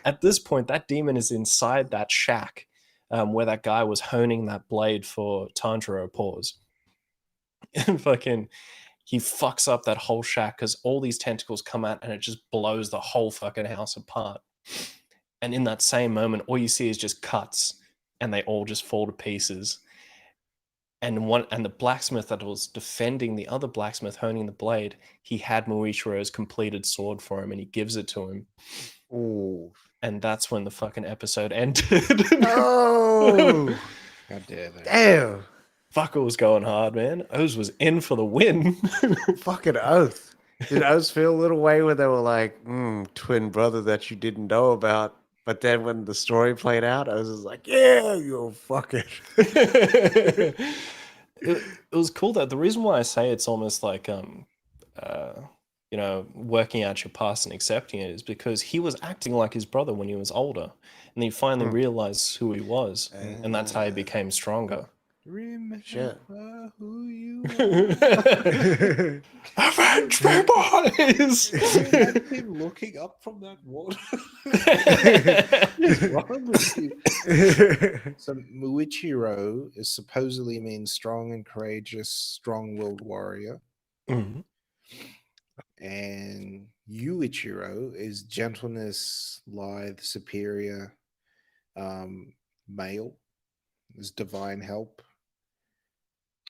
C: At this point, that demon is inside that shack where that guy was honing that blade for Tanjiro paws. And fucking, he fucks up that whole shack because all these tentacles come out, and it just blows the whole fucking house apart. And in that same moment, all you see is just cuts, and they all just fall to pieces. And the blacksmith that was defending the other blacksmith honing the blade, he had Muichiro's completed sword for him, and he gives it to him.
A: Ooh.
C: And that's when the fucking episode ended.
A: Oh.
B: How dare they?
A: Damn.
C: Fuck, it was going hard, man. Oz was in for the win.
A: Fucking oath. Did Oz feel a little way where they were like, twin brother that you didn't know about? But then when the story played out, Oz was like, yeah, you're fucking.
C: It was cool though. The reason why I say it's almost like you know, working out your past and accepting it is because he was acting like his brother when he was older, and he finally realized who he was, and that's how he became stronger.
B: Remember
A: Shit.
B: who you
C: Avenge me, boys!
B: Imagine him looking up from that water. What's wrong with you? So Muichiro is supposedly means strong and courageous, strong-willed warrior,
C: Mhm.
B: and Yuichiro is gentleness, lithe, superior, male, is divine help.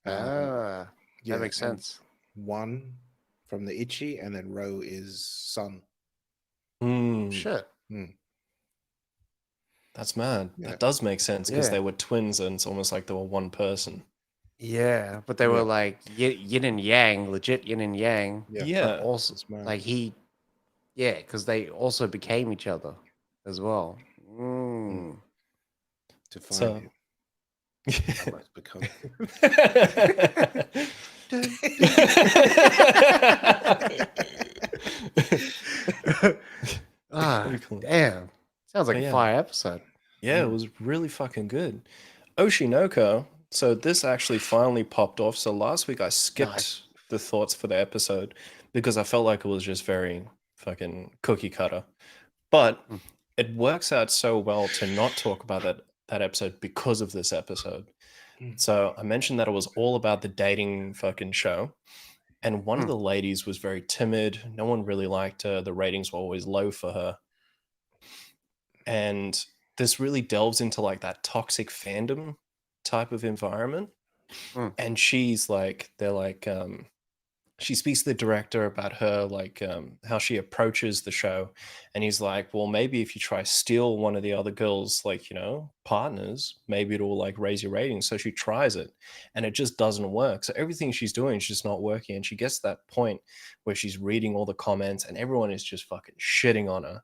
A: That makes
B: and
A: sense.
B: One from the Ichi, and then Ro is son.
C: Mm,
A: Shit.
C: that's mad.
B: Yeah.
C: That does make sense because
A: Yeah.
C: they were twins, and it's almost like they were one person.
A: Yeah, but they were like yin and yang, legit yin and yang.
C: Yeah.
A: But also,
B: That's mad.
A: like because they also became each other as well.
B: To find
C: So-
B: him, I must become him.
A: Ah,
C: Cool.
A: damn. Sounds like
C: But
A: a
C: yeah.
A: fire episode.
C: Yeah, it was really fucking good. Oshi No Ko. So this actually finally popped off. So last week I skipped
A: Nice.
C: the thoughts for the episode because I felt like it was just very fucking cookie cutter. But it works out so well to not talk about that episode because of this episode. So I mentioned that it was all about the dating fucking show. And one of the ladies was very timid. No one really liked her. The ratings were always low for her. And this really delves into like that toxic fandom type of environment. And she's like, they're like, she speaks to the director about her, like how she approaches the show. And he's like, well, maybe if you try steal one of the other girls, like, you know, partners, maybe it'll like raise your ratings. So she tries it and it just doesn't work. So everything she's doing is just not working. And she gets to that point where she's reading all the comments and everyone is just fucking shitting on her.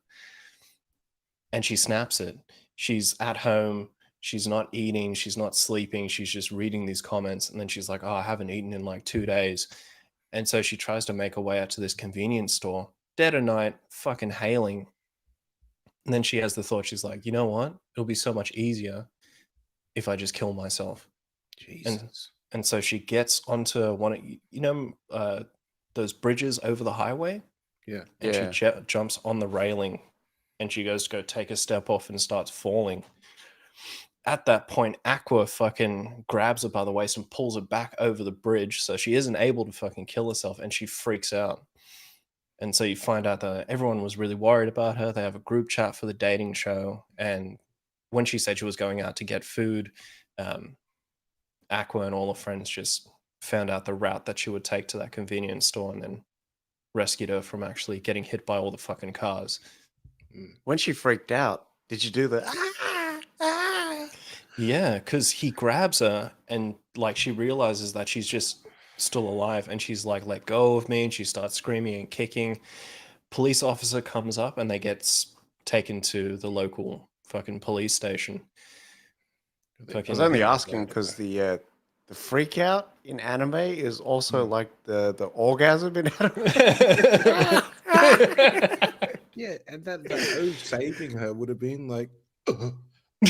C: And she snaps it. She's at home. She's not eating. She's not sleeping. She's just reading these comments. And then she's like, oh, I haven't eaten in like 2 days. And so she tries to make her way out to this convenience store, dead of night, fucking hailing. And then she has the thought, she's like, you know what? It'll be so much easier if I just kill myself.
B: Jesus.
C: And so she gets onto one of, those bridges over the highway,
B: Yeah.
C: and
A: Yeah.
C: she jumps on the railing, and she goes to go take a step off and starts falling. At that point, Aqua fucking grabs her by the waist and pulls her back over the bridge, so she isn't able to fucking kill herself, and she freaks out. And so you find out that everyone was really worried about her. They have a group chat for the dating show, and when she said she was going out to get food, Aqua and all her friends just found out the route that she would take to that convenience store, and then rescued her from actually getting hit by all the fucking cars.
A: When she freaked out, did you do the ah?
C: Yeah, because he grabs her, and like she realizes that she's just still alive, and she's like, "Let go of me!" And she starts screaming and kicking. Police officer comes up, and they get taken to the local fucking police station.
A: I was only asking because the freak out in anime is also like the orgasm in anime.
B: Yeah, and that O saving her would have been like.
A: I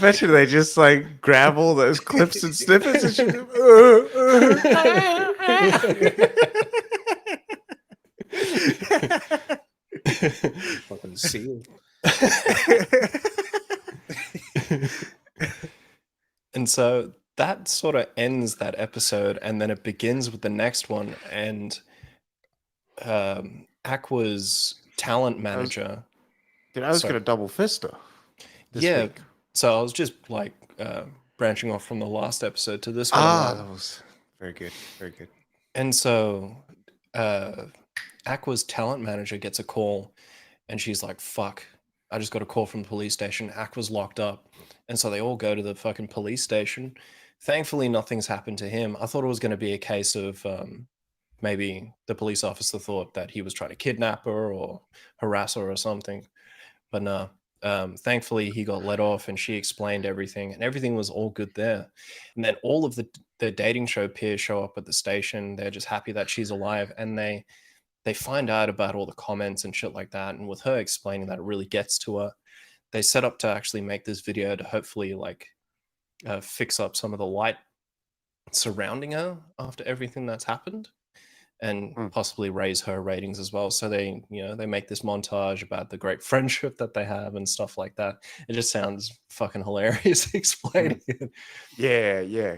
A: bet you they just like grab all those clips and snippets and shit.
B: Fucking seal.
C: And so that sort of ends that episode, and then it begins with the next one. And Aqua's talent manager.
A: I was going to double fist her this week.
C: So I was just like branching off from the last episode to this one.
A: That was very good. Very good.
C: And so Aqua's talent manager gets a call, and she's like, fuck, I just got a call from the police station. Aqua's locked up. And so they all go to the fucking police station. Thankfully, nothing's happened to him. I thought it was going to be a case of maybe the police officer thought that he was trying to kidnap her or harass her or something. But no, thankfully he got let off, and she explained everything, and everything was all good there. And then all of the dating show peers show up at the station. They're just happy that she's alive, and they find out about all the comments and shit like that. And with her explaining that, it really gets to her. They set up to actually make this video to hopefully like fix up some of the light surrounding her after everything that's happened, and possibly raise her ratings as well. So they make this montage about the great friendship that they have and stuff like that. It just sounds fucking hilarious explaining it.
A: Yeah.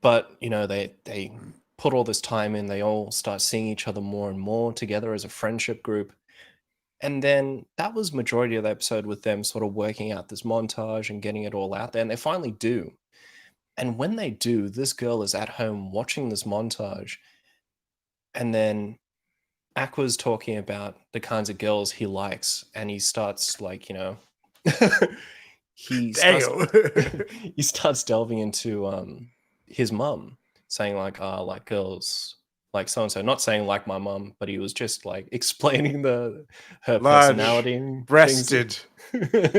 C: But they put all this time in. They all start seeing each other more and more together as a friendship group. And then that was majority of the episode, with them sort of working out this montage and getting it all out there. And they finally do. And when they do, this girl is at home watching this montage. And then Aqua's talking about the kinds of girls he likes. And he starts like, he starts delving into his mum, saying like, I like girls like so-and-so, not saying like my mum, but he was just like explaining her personality and
A: breasted,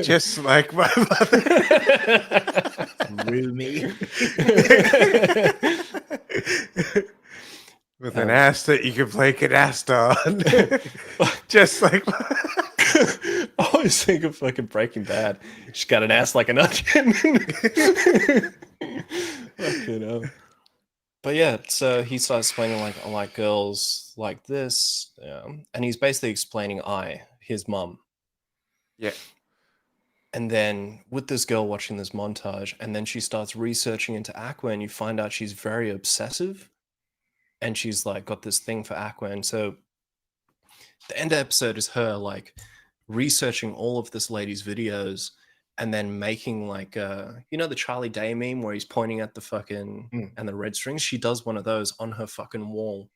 A: just like my mother.
B: Roomy.
A: With an ass that you can play canasta on. Just like
C: I always think of fucking Breaking Bad. She's got an ass like an onion. But yeah, so he starts explaining like, I like girls like this, and he's basically explaining his mum.
A: Yeah.
C: And then with this girl watching this montage, and then she starts researching into Aqua, and you find out she's very obsessive, and she's like got this thing for Aqua. And so the end of the episode is her like researching all of this lady's videos, and then making like the Charlie Day meme where he's pointing at the fucking and the red strings. She does one of those on her fucking wall,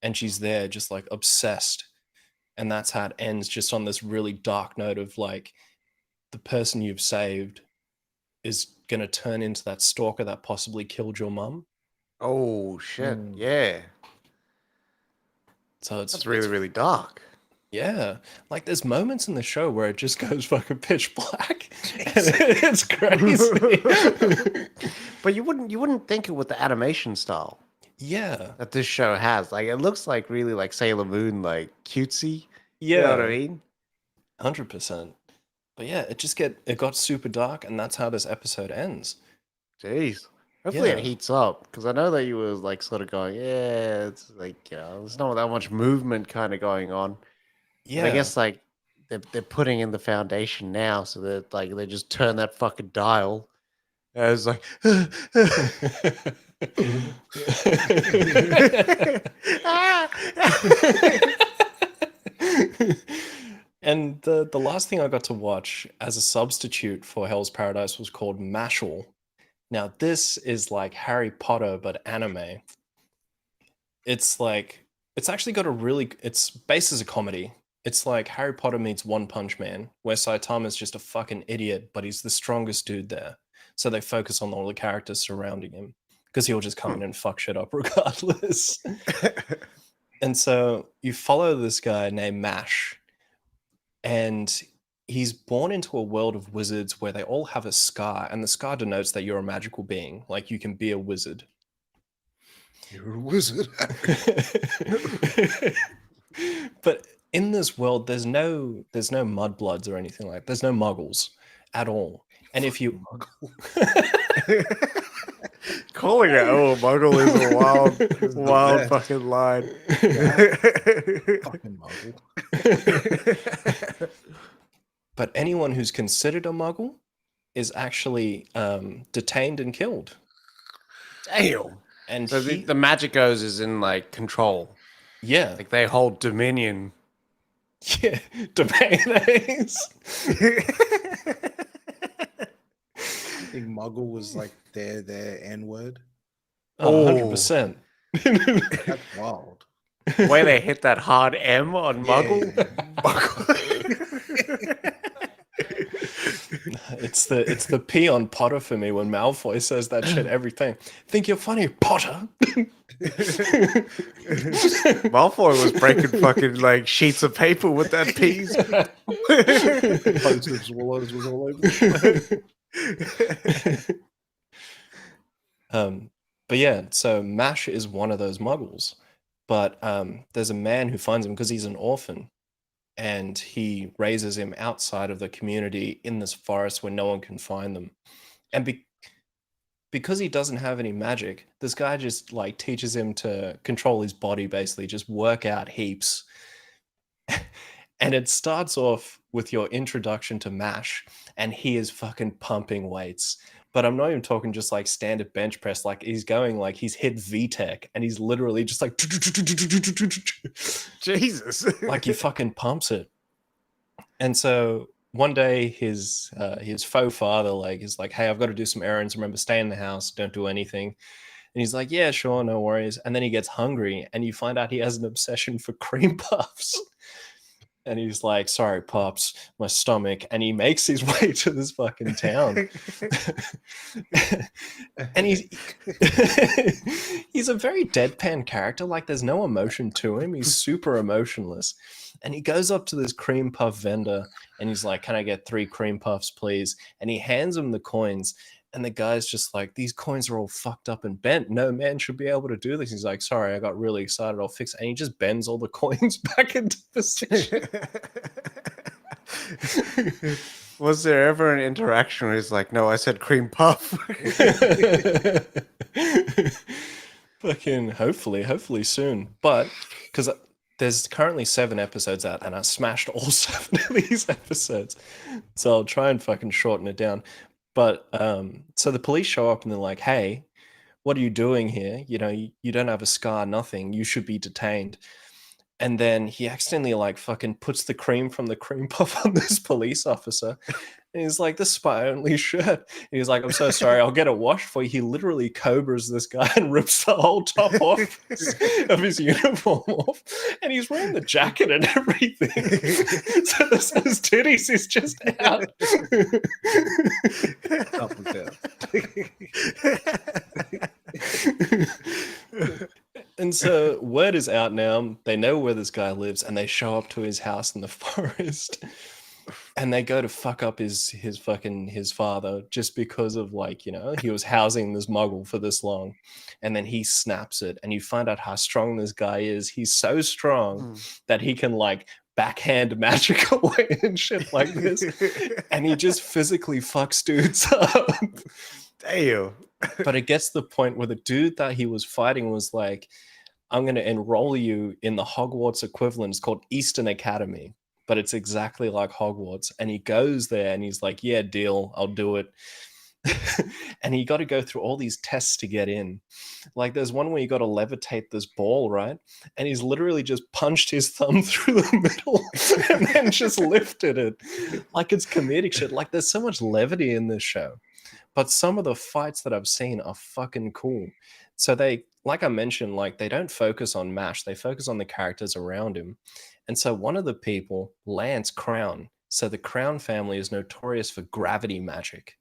C: and she's there just like obsessed. And that's how it ends, just on this really dark note of like, the person you've saved is gonna turn into that stalker that possibly killed your mum.
A: Oh shit! Yeah.
C: So it's
A: really, really dark.
C: Yeah, like there's moments in the show where it just goes fucking pitch black. And it's crazy.
A: But you wouldn't think it with the animation style.
C: Yeah,
A: that this show has. Like it looks like really like Sailor Moon, like cutesy.
C: Yeah,
A: you know what I mean?
C: 100%. But yeah, it got super dark, and that's how this episode ends.
A: Jeez. Hopefully it
C: Yeah.
A: heats up, because I know that you were like sort of going, yeah, it's like, there's not that much movement kind of going on. But I
C: Yeah.
A: guess like they're putting in the foundation now, so that like they just turn that fucking dial. And it's like,
C: And the last thing I got to watch as a substitute for Hell's Paradise was called Mashle. Now this is like Harry Potter but anime. It's like it's actually got a really it's based as a comedy. It's like Harry Potter meets One Punch Man, where Saitama's just a fucking idiot, but he's the strongest dude there. So they focus on all the characters surrounding him because he'll just come in and fuck shit up regardless. And so you follow this guy named Mash, and he's born into a world of wizards where they all have a scar, and the scar denotes that you're a magical being, like you can be a wizard.
B: You're a wizard.
C: But in this world, there's no mudbloods or anything like. There's no muggles at all. And if you
A: calling it muggle is a wild,
B: the
A: wild
B: best.
A: fucking line.
B: Fucking muggle.
C: But anyone who's considered a muggle is actually detained and killed.
A: Damn.
C: And
A: So the magic goes is in like control.
C: yeah,
A: Like they hold dominion.
C: yeah, domains.
B: I think muggle was like their N-word.
C: 100%.
B: That's wild.
A: The way they hit that hard M on muggle.
C: It's the P on Potter for me when Malfoy says that shit every time. Think you're funny, Potter?
A: Malfoy was breaking fucking like sheets of paper with that piece.
B: Bunch of swallows was all over the place.
C: But yeah, so Mash is one of those muggles. But there's a man who finds him because he's an orphan, and he raises him outside of the community in this forest where no one can find them. And because he doesn't have any magic, this guy just like teaches him to control his body, basically, just work out heaps. And it starts off with your introduction to Mash, and he is fucking pumping weights. But I'm not even talking just like standard bench press. Like he's going like he's hit VTech, and he's literally just like
A: Jesus.
C: like he fucking pumps it. And so one day his faux father is like, hey, I've got to do some errands. Remember, stay in the house, don't do anything. And he's like, yeah, sure, no worries. And then he gets hungry, and you find out he has an obsession for cream puffs. And he's like, sorry, Pops, my stomach. And he makes his way to this fucking town. And he's a very deadpan character. Like, there's no emotion to him. He's super emotionless. And he goes up to this cream puff vendor, and he's like, can I get 3 cream puffs, please? And he hands him the coins. And the guy's just like, these coins are all fucked up and bent. No man should be able to do this. He's like, sorry, I got really excited. I'll fix it. And he just bends all the coins back into position.
A: Was there ever an interaction where he's like, no, I said cream puff?
C: Fucking hopefully soon. But because there's currently 7 episodes out, and I smashed all 7 of these episodes. So I'll try and fucking shorten it down. But so the police show up and they're like, hey, what are you doing here? You know, you don't have a scar, nothing. You should be detained. And then he accidentally like fucking puts the cream from the cream puff on this police officer. And he's like, this is my only shirt. And he's like, I'm so sorry, I'll get it washed for you. He literally cobras this guy and rips the whole top off of his uniform off. And he's wearing the jacket and everything. So his titties is just out.
B: Up and down.
C: And so word is out now. They know where this guy lives, and they show up to his house in the forest. And they go to fuck up his father just because of like, you know, he was housing this muggle for this long. And then he snaps it, and you find out how strong this guy is. He's so strong that he can like backhand magic away and shit like this. And he just physically fucks dudes up.
A: Damn.
C: But it gets to the point where the dude that he was fighting was like, I'm going to enroll you in the Hogwarts equivalent. It's called Eastern Academy, but it's exactly like Hogwarts. And he goes there and he's like, yeah, deal, I'll do it. And he got to go through all these tests to get in. Like there's one where you got to levitate this ball, right? And he's literally just punched his thumb through the middle and then just lifted it. Like it's comedic shit. Like there's so much levity in this show. But some of the fights that I've seen are fucking cool. So they, like I mentioned, like they don't focus on Mash, they focus on the characters around him. And so one of the people, Lance Crown. So the Crown family is notorious for gravity magic.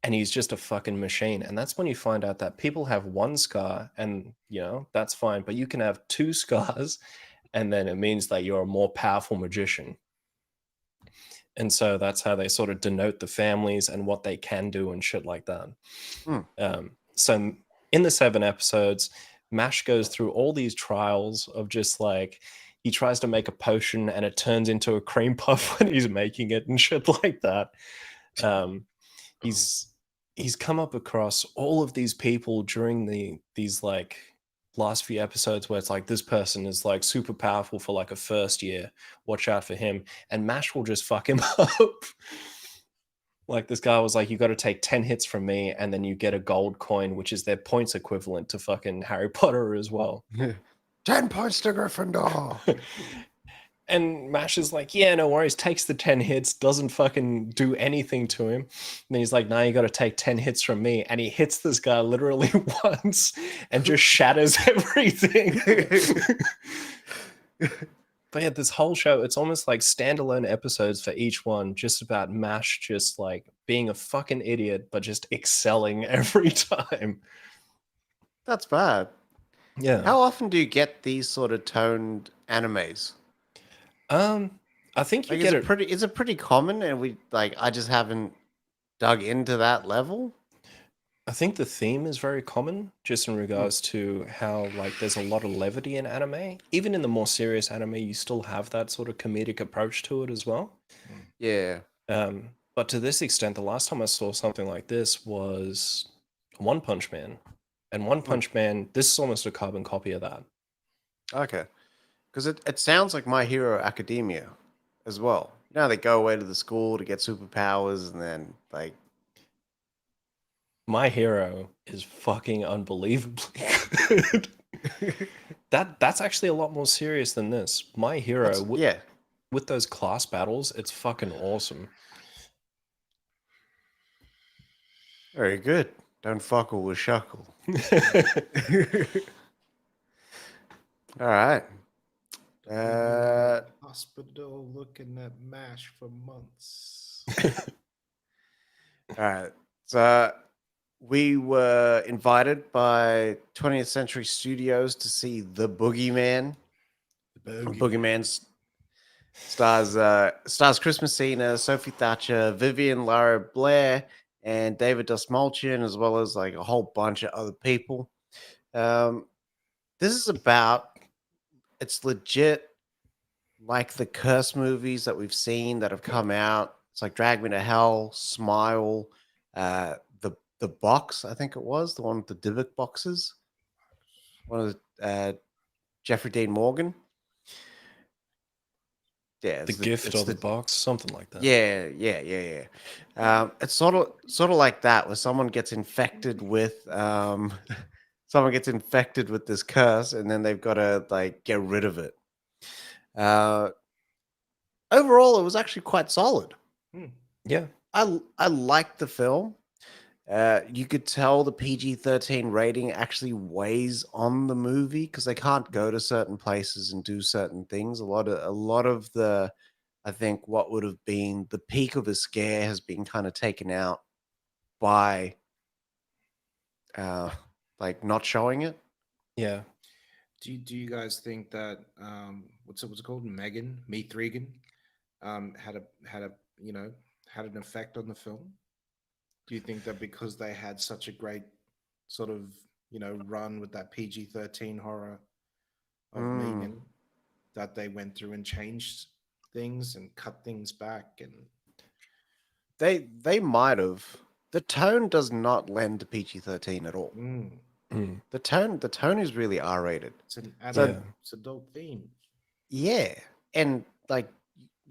C: And he's just a fucking machine. And that's when you find out that people have one scar and, you know, that's fine. But you can have two scars and then it means that you're a more powerful magician. And so that's how they sort of denote the families and what they can do and shit like that. So in the 7 episodes, Mash goes through all these trials of just like, he tries to make a potion and it turns into a cream puff when he's making it and shit like that. He's come up across all of these people during these like last few episodes where it's like this person is like super powerful for like a first year, watch out for him, and Mash will just fuck him up. Like this guy was like, you got to take 10 hits from me and then you get a gold coin, which is their points equivalent to fucking Harry Potter as well.
A: 10 points to Gryffindor.
C: And Mash is like, yeah, no worries, takes the 10 hits, doesn't fucking do anything to him. And then he's like, no, you got to take 10 hits from me. And he hits this guy literally once and just shatters everything. But yeah, this whole show, it's almost like standalone episodes for each one, just about Mash just like being a fucking idiot, but just excelling every time.
A: That's bad.
C: Yeah.
A: How often do you get these sort of toned animes?
C: I think you
A: Like,
C: get
A: is it pretty common? And I just haven't dug into that level.
C: I think the theme is very common, just in regards to how like there's a lot of levity in anime. Even in the more serious anime, you still have that sort of comedic approach to it as well.
A: Yeah.
C: But to this extent, the last time I saw something like this was One Punch Man. And One Punch Man, this is almost a carbon copy of that.
A: Okay. Because it sounds like My Hero Academia as well. You know, they go away to the school to get superpowers and then like
C: My Hero is fucking unbelievably good. That's actually a lot more serious than this. My Hero, with those class battles, it's fucking awesome.
A: Very good. Don't fuckle with Shuckle. All right.
B: Hospital looking at MASH for months.
A: All right. So we were invited by 20th Century Studios to see The Boogeyman. Boogeyman stars Chris Messina, Sophie Thatcher, Vivian Lara Blair, and David Dastmalchian, as well as like a whole bunch of other people. This is it's legit like the curse movies that we've seen that have come out. It's like Drag Me to Hell, Smile, the box, I think it was the one with the Divot boxes. One of the Jeffrey Dean Morgan. Yeah,
C: the gift or the box, something like that.
A: Yeah. It's sort of like that, where someone gets infected with this curse, and then they've got to like get rid of it. Overall, it was actually quite solid.
C: Yeah,
A: I liked the film. You could tell the PG-13 rating actually weighs on the movie because they can't go to certain places and do certain things. A lot of the, I think, what would have been the peak of a scare has been kind of taken out by, like not showing it.
C: Yeah.
B: Do you guys think that what's it called, Megan Regan, had an effect on the film? Do you think that because they had such a great sort of run with that PG-13 horror of Megan, that they went through and changed things and cut things back? And
A: they might have, the tone does not lend to PG-13 at all.
B: Mm.
A: The tone is really R-rated.
B: It's an
A: So
B: adult, it's adult theme.
A: yeah, and like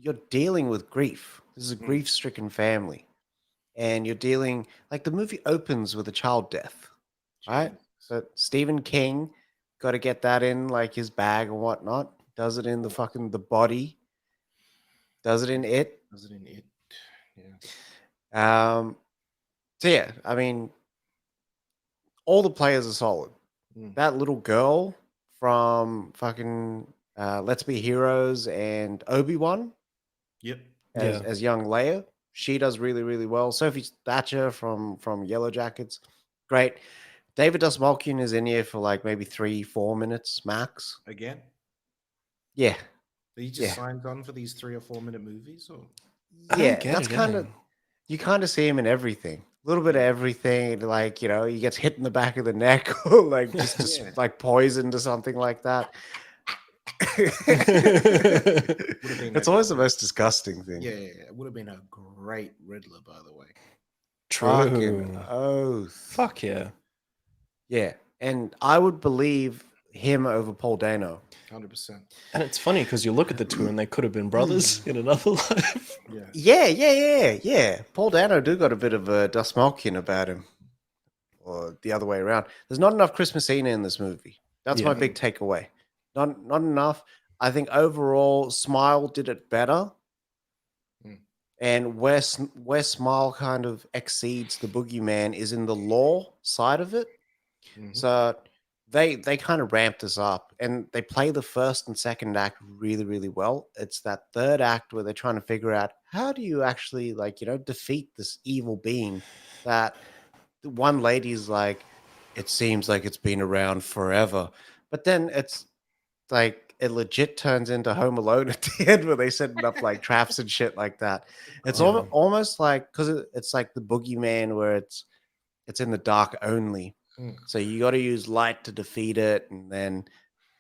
A: you're dealing with grief. This is a grief-stricken family, and you're dealing like the movie opens with a child death, right?
B: Jesus.
A: So Stephen King got to get that in like his bag and whatnot. Does it in the fucking the body. Does it in it.
B: Does it in it? Yeah.
A: So yeah, I mean, all the players are solid. That little girl from fucking Let's Be Heroes and Obi-Wan
B: Yep.
A: as young Leia, she does really, really well. Sophie Thatcher from Yellowjackets, great. David Dastmalchian is in here for like maybe 3-4 minutes max.
B: Again?
A: Yeah.
B: Are you just signed on for these 3 or 4 minute movies? Or
A: Yeah, that's kind of, you kind of see him in everything. A little bit of everything, like, you know, he gets hit in the back of the neck or like just like poisoned or something like that. It's always the most disgusting thing.
B: Yeah, it would have been a great Riddler, by the way.
A: Fucking oath.
C: Fuck yeah.
A: Yeah, and I would believe him over Paul Dano.
B: 100%.
C: And it's funny because you look at the two and they could have been brothers in another life.
A: Yeah. Paul Dano do got a bit of a Dastmalchian about him. Or the other way around. There's not enough Chris Messina in this movie. That's my big takeaway. Not enough. I think overall, Smile did it better. And where Smile kind of exceeds the Boogeyman is in the lore side of it. So they kind of ramped this up, and they play the first and second act really, really well. It's that third act where they're trying to figure out how do you actually, like, you know, defeat this evil being that one lady's like, it seems like it's been around forever. But then it's like it legit turns into Home Alone at the end where they setting up like traps and shit like that. It's almost like, because it's like the Boogeyman where it's in the dark only. So you got to use light to defeat it, and then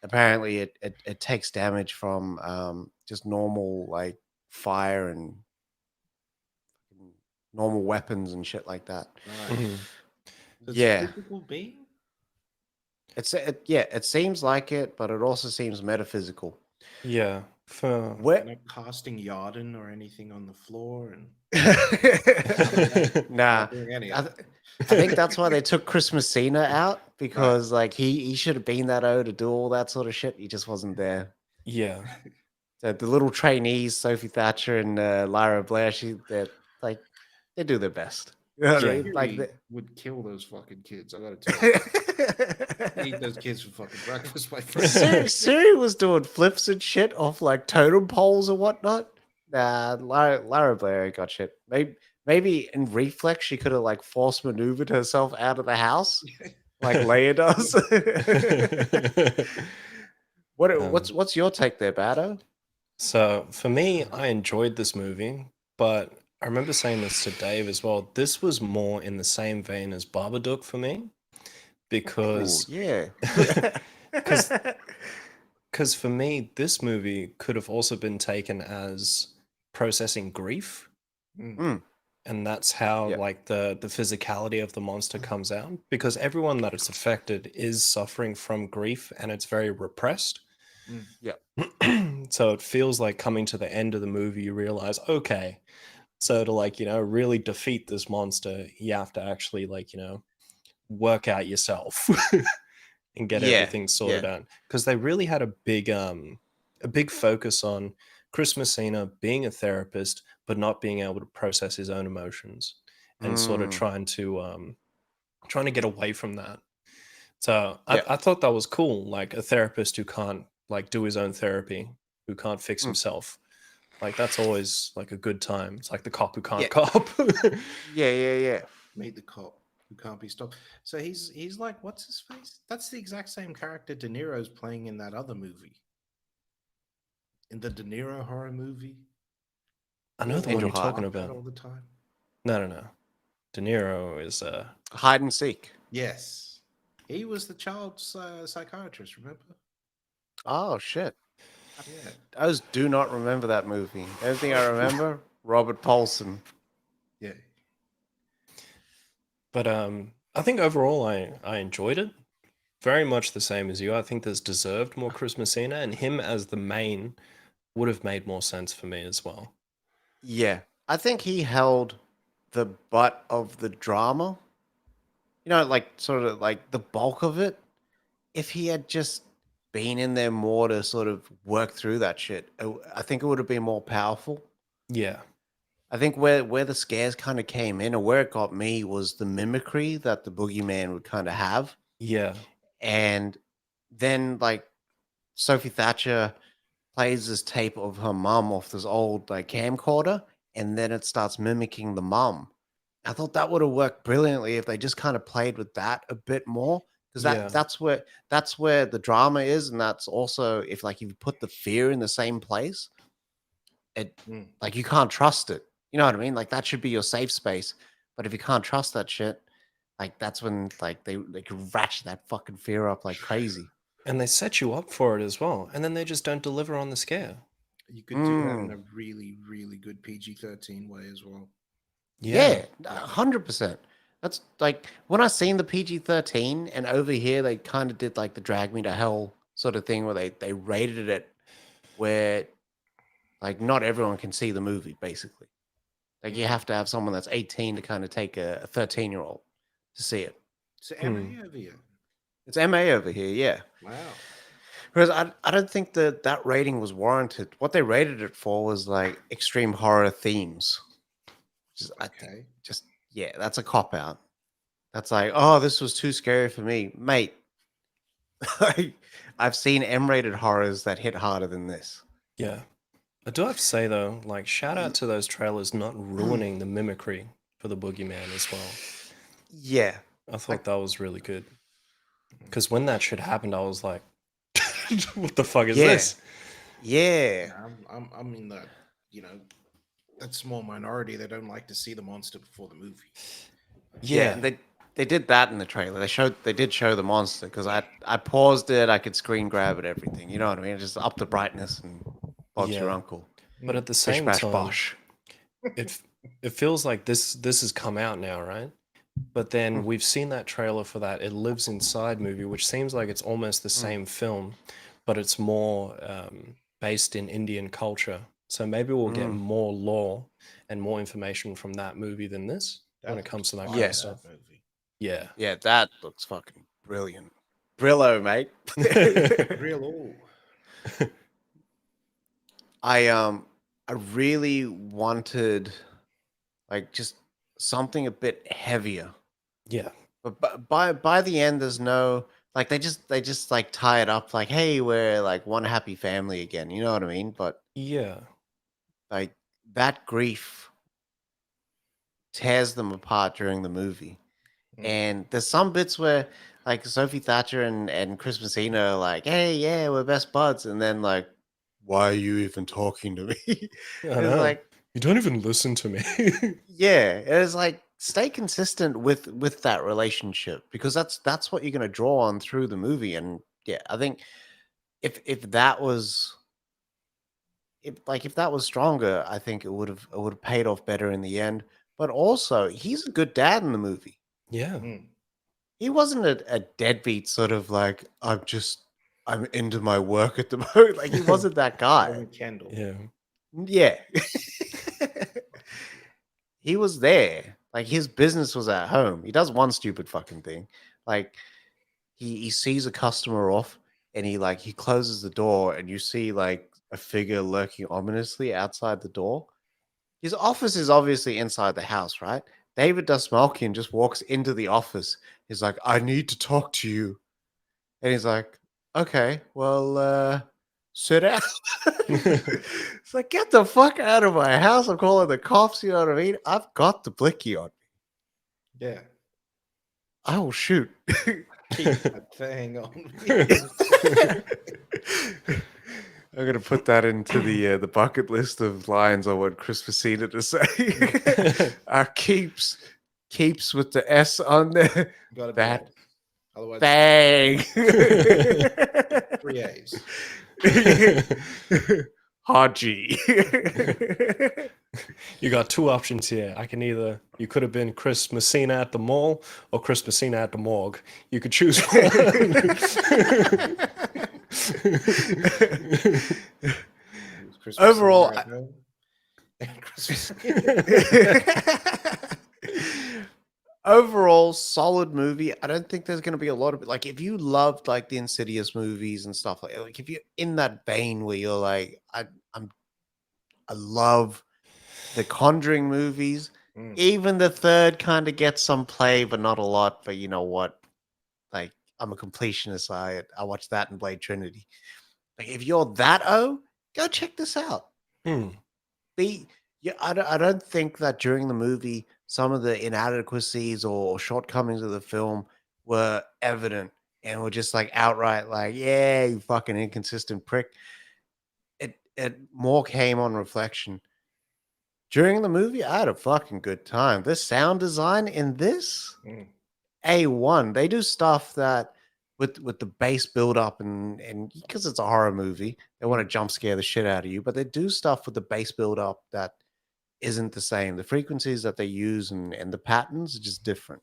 A: apparently it takes damage from just normal like fire and normal weapons and shit like that.
B: Yeah. Physical being?
A: It seems like it, but it also seems metaphysical.
C: Yeah.
B: Not casting Yarden or anything on the floor and
A: nah. I think that's why they took Chris Messina out, because like he should have been that to do all that sort of shit. He just wasn't there.
C: Yeah.
A: So the little trainees, Sophie Thatcher and Lyra Blair, they do their best. You know what I mean? Like
B: would kill those fucking kids. I gotta tell you, eat those kids for fucking breakfast, my friend.
A: Siri was doing flips and shit off like totem poles or whatnot. Nah, Lyra Blair got shit. Maybe in reflex she could have like force maneuvered herself out of the house, like Leia does. What's your take there, Bado?
C: So for me, I enjoyed this movie, but I remember saying this to Dave as well. This was more in the same vein as Babadook for me, because because for me, this movie could have also been taken as processing grief. And that's how like the physicality of the monster comes out, because everyone that it's affected is suffering from grief and it's very repressed. So it feels like coming to the end of the movie, you realize, okay, so to like, you know, really defeat this monster, you have to actually like, you know, work out yourself and get everything sorted out. Because they really had a big focus on Chris Messina being a therapist, but not being able to process his own emotions and sort of trying to get away from that. So I thought that was cool. Like a therapist who can't like do his own therapy, who can't fix himself. Like that's always like a good time. It's like the cop who can't cop.
B: Meet the cop who can't be stopped. So he's like, what's his face? That's the exact same character De Niro's playing in that other movie. In the De Niro horror movie.
C: I know the one you're talking about.
B: All the time.
C: No. De Niro is
A: Hide and Seek.
B: Yes. He was the child psychiatrist, remember?
A: Oh shit.
B: Yeah.
A: I do not remember that movie. Everything I remember, Robert Paulson.
B: Yeah.
C: But I think overall I enjoyed it. Very much the same as you. I think there's deserved more Chris Messina, and him as the main would have made more sense for me as well.
A: Yeah, I think he held the butt of the drama. You know, like sort of like the bulk of it. If he had just been in there more to sort of work through that shit, I think it would have been more powerful.
C: Yeah.
A: I think where the scares kind of came in, or where it got me, was the mimicry that the boogeyman would kind of have,
C: Yeah.
A: and then like Sophie Thatcher plays this tape of her mum off this old like camcorder, and then it starts mimicking the mum. I thought that would have worked brilliantly if they just kind of played with that a bit more, because
C: Yeah.
A: that's where the drama is, and that's also if like you put the fear in the same place, it like you can't trust it. You know what I mean? Like that should be your safe space. But if you can't trust that shit, like that's when like they could ratchet that fucking fear up like crazy.
C: And they set you up for it as well. And then they just don't deliver on the scare.
B: You could do that in a really, really good PG-13 way as well.
A: Yeah, 100%. That's like when I seen the PG-13, and over here they kind of did like the drag me to hell sort of thing where they rated it where like not everyone can see the movie basically. Like you have to have someone that's 18 to kind of take a 13-year-old to see it.
B: So MA over here.
A: It's MA over here, yeah.
B: Wow.
A: Whereas I don't think that rating was warranted. What they rated it for was like extreme horror themes. I think yeah, that's a cop out. That's like, oh, this was too scary for me, mate. I've seen M-rated horrors that hit harder than this.
C: Yeah. I do have to say though, like shout out to those trailers not ruining the mimicry for the boogeyman as well.
A: Yeah.
C: I thought that was really good. Because when that shit happened, I was like, what the fuck is this?
A: Yeah.
B: I'm in that, that small minority that don't like to see the monster before the movie.
A: Yeah, they did that in the trailer. They did show the monster because I paused it, I could screen grab it, everything. You know what I mean? Just up the brightness and Bob's your uncle.
C: But at the same time, it feels like this has come out now, right? But then we've seen that trailer for that It Lives Inside movie, which seems like it's almost the same film, but it's more based in Indian culture. So maybe we'll get more lore and more information from that movie than this when it comes to that kind of stuff. Yeah.
A: Yeah, that looks fucking brilliant. Brillo, mate.
B: Real.
A: I really wanted like just something a bit heavier.
C: Yeah.
A: But by the end there's no like they just like tie it up like, hey, we're like one happy family again. You know what I mean? But
C: yeah,
A: like that grief tears them apart during the movie. And there's some bits where like Sophie Thatcher and Chris Messina are like, hey, yeah, we're best buds. And then like, why are you even talking to me? It's like,
C: you don't even listen to me.
A: yeah, it's like stay consistent with that relationship because that's what you're gonna draw on through the movie. And yeah, I think if that was if that was stronger, I think it would have paid off better in the end. But also, he's a good dad in the movie.
C: Yeah.
A: He wasn't a deadbeat sort of like, I'm into my work at the moment. Like he wasn't that guy.
B: Kendall.
C: Yeah.
A: Yeah. He was there. Like his business was at home. He does one stupid fucking thing. Like he sees a customer off and he closes the door and you see like a figure lurking ominously outside the door. His office is obviously inside the house, right? David Dastmalchian just walks into the office. He's like, I need to talk to you. And he's like, okay, well, sit down. It's like, get the fuck out of my house. I'm calling the cops. You know what I mean? I've got the blicky on me.
B: Yeah.
A: Oh, shoot.
B: Keep that thing on.
A: I'm gonna put that into the bucket list of lines I want Chris Messina to say. Keeps with the S on there. That
B: otherwise,
A: bang.
B: 3 A's.
A: Haji.
C: You got two options here. You could have been Chris Messina at the mall or Chris Messina at the morgue. You could choose one.
B: Christmas
A: Overall,
B: at home. Christmas.
A: overall, solid movie. I don't think there's going to be a lot of like if you loved like the Insidious movies and stuff like if you're in that vein where you're like I love the Conjuring movies. Even the third kind of gets some play, but not a lot. But you know what? Like I'm a completionist. I watch that in Blade Trinity. Like if you're that go check this out. Yeah, I don't think that during the movie some of the inadequacies or shortcomings of the film were evident and were just like outright like, yeah, you fucking inconsistent prick. It more came on reflection. During the movie, I had a fucking good time. The sound design in this A1. They do stuff that with the bass build up and because it's a horror movie, they want to jump scare the shit out of you, but they do stuff with the bass build up that isn't the same. The frequencies that they use and the patterns are just different.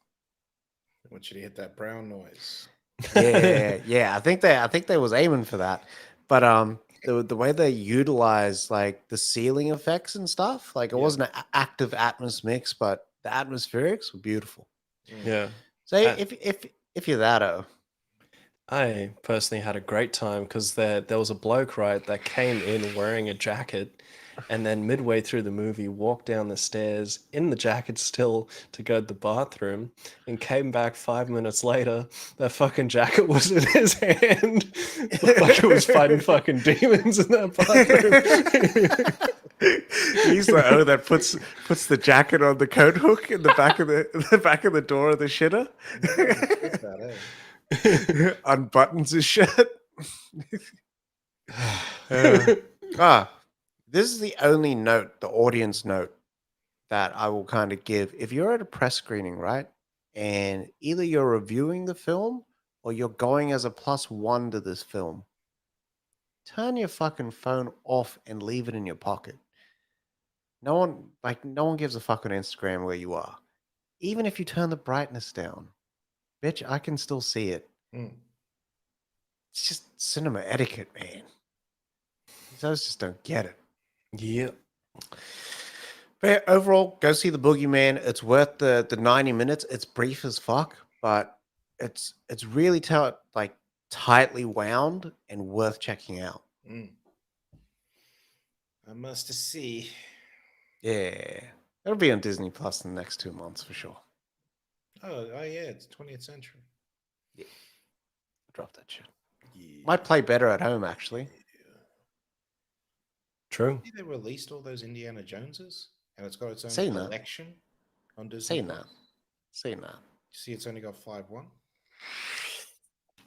B: I want you to hit that brown noise.
A: Yeah. I think they was aiming for that. But the way they utilize like the ceiling effects and stuff, like it wasn't an active Atmos mix, but the atmospherics were beautiful.
C: Yeah.
A: So if you're that
C: I personally had a great time because there was a bloke, right, that came in wearing a jacket and then midway through the movie walked down the stairs in the jacket still to go to the bathroom and came back 5 minutes later. That fucking jacket was in his hand. Looked like it was fighting fucking demons in that bathroom.
A: He's like, that puts the jacket on the coat hook in the back of the door of the shitter. Unbuttons his shirt. This is the only note, the audience note, that I will kind of give. If you're at a press screening, right, and either you're reviewing the film or you're going as a +1 to this film, turn your fucking phone off and leave it in your pocket. No one gives a fuck on Instagram where you are. Even if you turn the brightness down, bitch, I can still see it. It's just cinema etiquette, man. Those just don't get it.
C: Yeah.
A: But yeah, overall, go see the Boogeyman. It's worth the 90 minutes. It's brief as fuck, but it's really tightly wound and worth checking out.
B: I must see.
A: Yeah, it'll be on Disney Plus in the next 2 months for sure.
B: Oh yeah, it's 20th century.
A: Yeah, drop that shit.
B: Yeah.
A: Might play better at home actually.
C: True.
B: They released all those Indiana Joneses, and it's got its own
A: Seen that.
B: collection on Disney.
A: Seen that.
B: See, it's only got 5.1.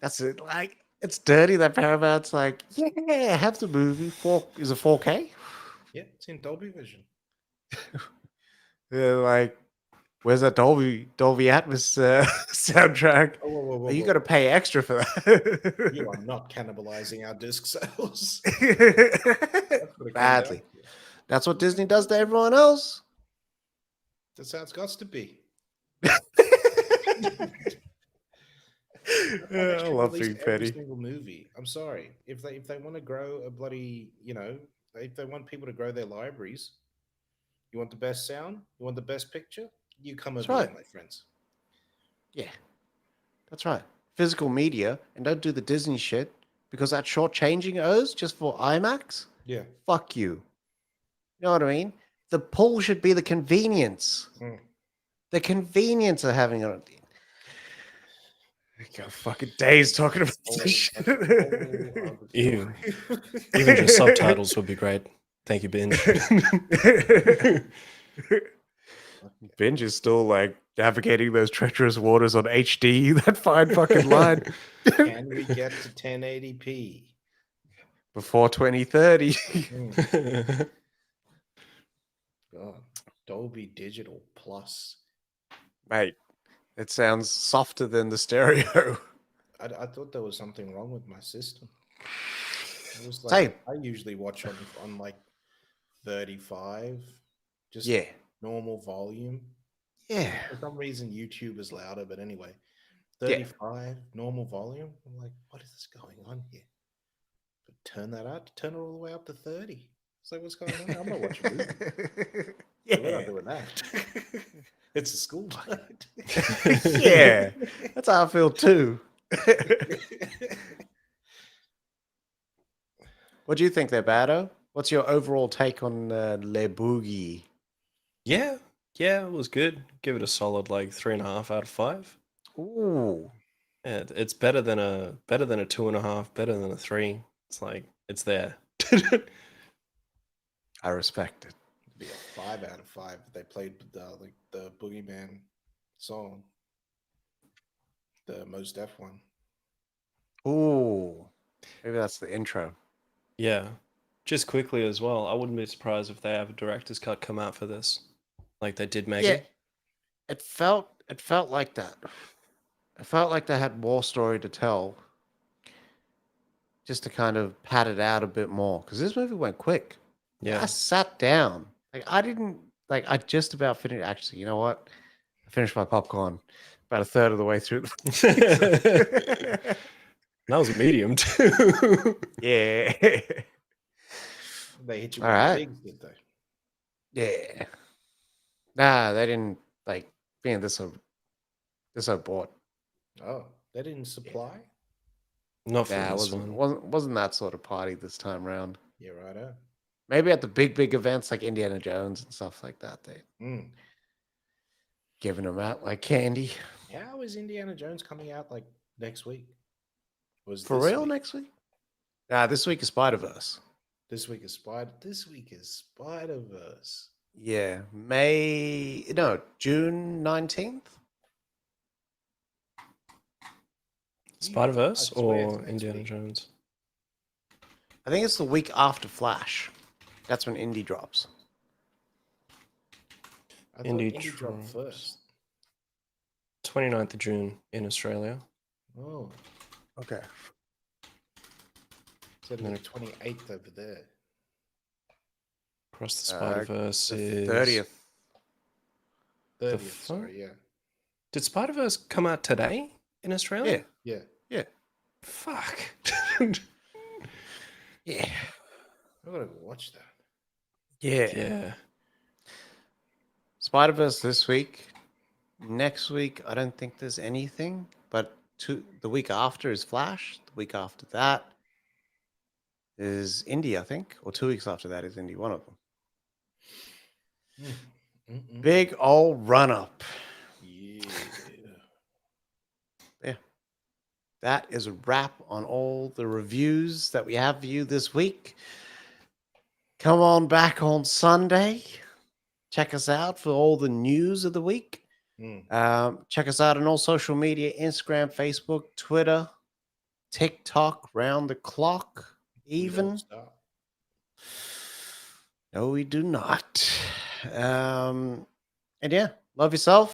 A: That's it. Like it's dirty that Paramount's like, yeah, have the movie. Is it 4K?
B: Yeah, it's in Dolby Vision.
A: They're like, where's that Dolby Atmos soundtrack?
B: Whoa,
A: You got to pay extra for that.
B: You are not cannibalizing our disc sales.
A: Badly. That's what Disney does to everyone else.
B: That's how it's got to be.
A: I love being
B: every
A: petty.
B: single movie. I'm sorry. If they want to grow a bloody, if they want people to grow their libraries, you want the best sound, you want the best picture, you come over here, my friends.
A: Yeah, that's right. Physical media, and don't do the Disney shit because that shortchanging O's just for IMAX.
B: Yeah.
A: Fuck you. You know what I mean? The pull should be the convenience. The convenience of having it on. I got fucking days talking about this shit.
C: Even just subtitles would be great. Thank you, Binge.
A: Binge is still like navigating those treacherous waters on HD. That fine fucking line.
B: Can we get to 1080p
A: before 2030?
B: God, Dolby Digital Plus,
A: mate. It sounds softer than the stereo.
B: I thought there was something wrong with my system. It was
A: like
B: I usually watch on like 35 just
A: Yeah.
B: normal volume.
A: Yeah.
B: For some reason, YouTube is louder, but anyway,
A: Yeah.
B: 35 normal volume. I'm like, what is going on here? But turn that up, turn it all the way up to 30. It's like, what's going on? I'm not watching movies. We're not
A: Yeah.
B: doing that. It's a school night.
A: Yeah. That's how I feel too. What do you think there, Bado? What's your overall take on Le Boogie?
C: Yeah, it was good. Give it a solid like 3.5 out of 5.
A: Ooh.
C: Yeah, it's better than a 2.5, better than a 3. It's like it's there.
A: I respect it.
B: It'd be a 5 out of 5 if they played the Boogeyman song, the Mos Def one.
A: Ooh. Maybe that's the intro.
C: Yeah. Just quickly as well, I wouldn't be surprised if they have a director's cut come out for this, like they did Megan.
A: Yeah. It felt like that. It felt like they had more story to tell, just to kind of pad it out a bit more. Because this movie went quick.
C: Yeah.
A: I sat down. I just about finished. Actually, you know what? I finished my popcorn about a third of the way through.
C: That was a medium too.
A: Yeah.
B: They hit you
A: All
B: with
A: right.
B: the pigs, did they?
A: Yeah. Nah, they didn't being this so bored.
B: Oh, they didn't supply?
C: Not for
A: Nah,
C: this one.
A: wasn't that sort of party this time around.
B: Yeah, right.
A: Maybe at the big events like Indiana Jones and stuff like that, they giving them out like candy.
B: How is Indiana Jones coming out like next week? Was
A: For
B: this
A: real
B: week?
A: next week? Nah, this week is Spider-Verse.
B: This week is Spider-Verse.
A: Yeah, June 19th.
C: Spider-Verse
B: I swear it's
C: or
B: next
C: Indiana
B: week.
C: Jones?
A: I think it's the week after Flash. That's when Indy drops.
B: I thought
C: Indy
B: Indy dropped
C: drops.
B: first.
C: 29th of June in Australia.
B: Oh,
A: Okay.
B: so the 28th over there.
C: Across the Spider-Verse
A: The
C: is
A: 30th.
B: 30th, sorry, yeah.
C: Did Spider-Verse come out today in Australia?
B: Yeah.
C: Fuck.
A: Yeah.
B: I gotta go watch that.
C: Yeah.
A: Spider-Verse this week. Next week, I don't think there's anything. But the week after is Flash. The week after that is Indy, I think. Or 2 weeks after that is Indy, one of them. Big old run-up.
B: Yeah.
A: That is a wrap on all the reviews that we have for you this week. Come on back on Sunday. Check us out for all the news of the week. Check us out on all social media, Instagram, Facebook, Twitter, TikTok, round the clock, even. No, we do not. And yeah, love yourself.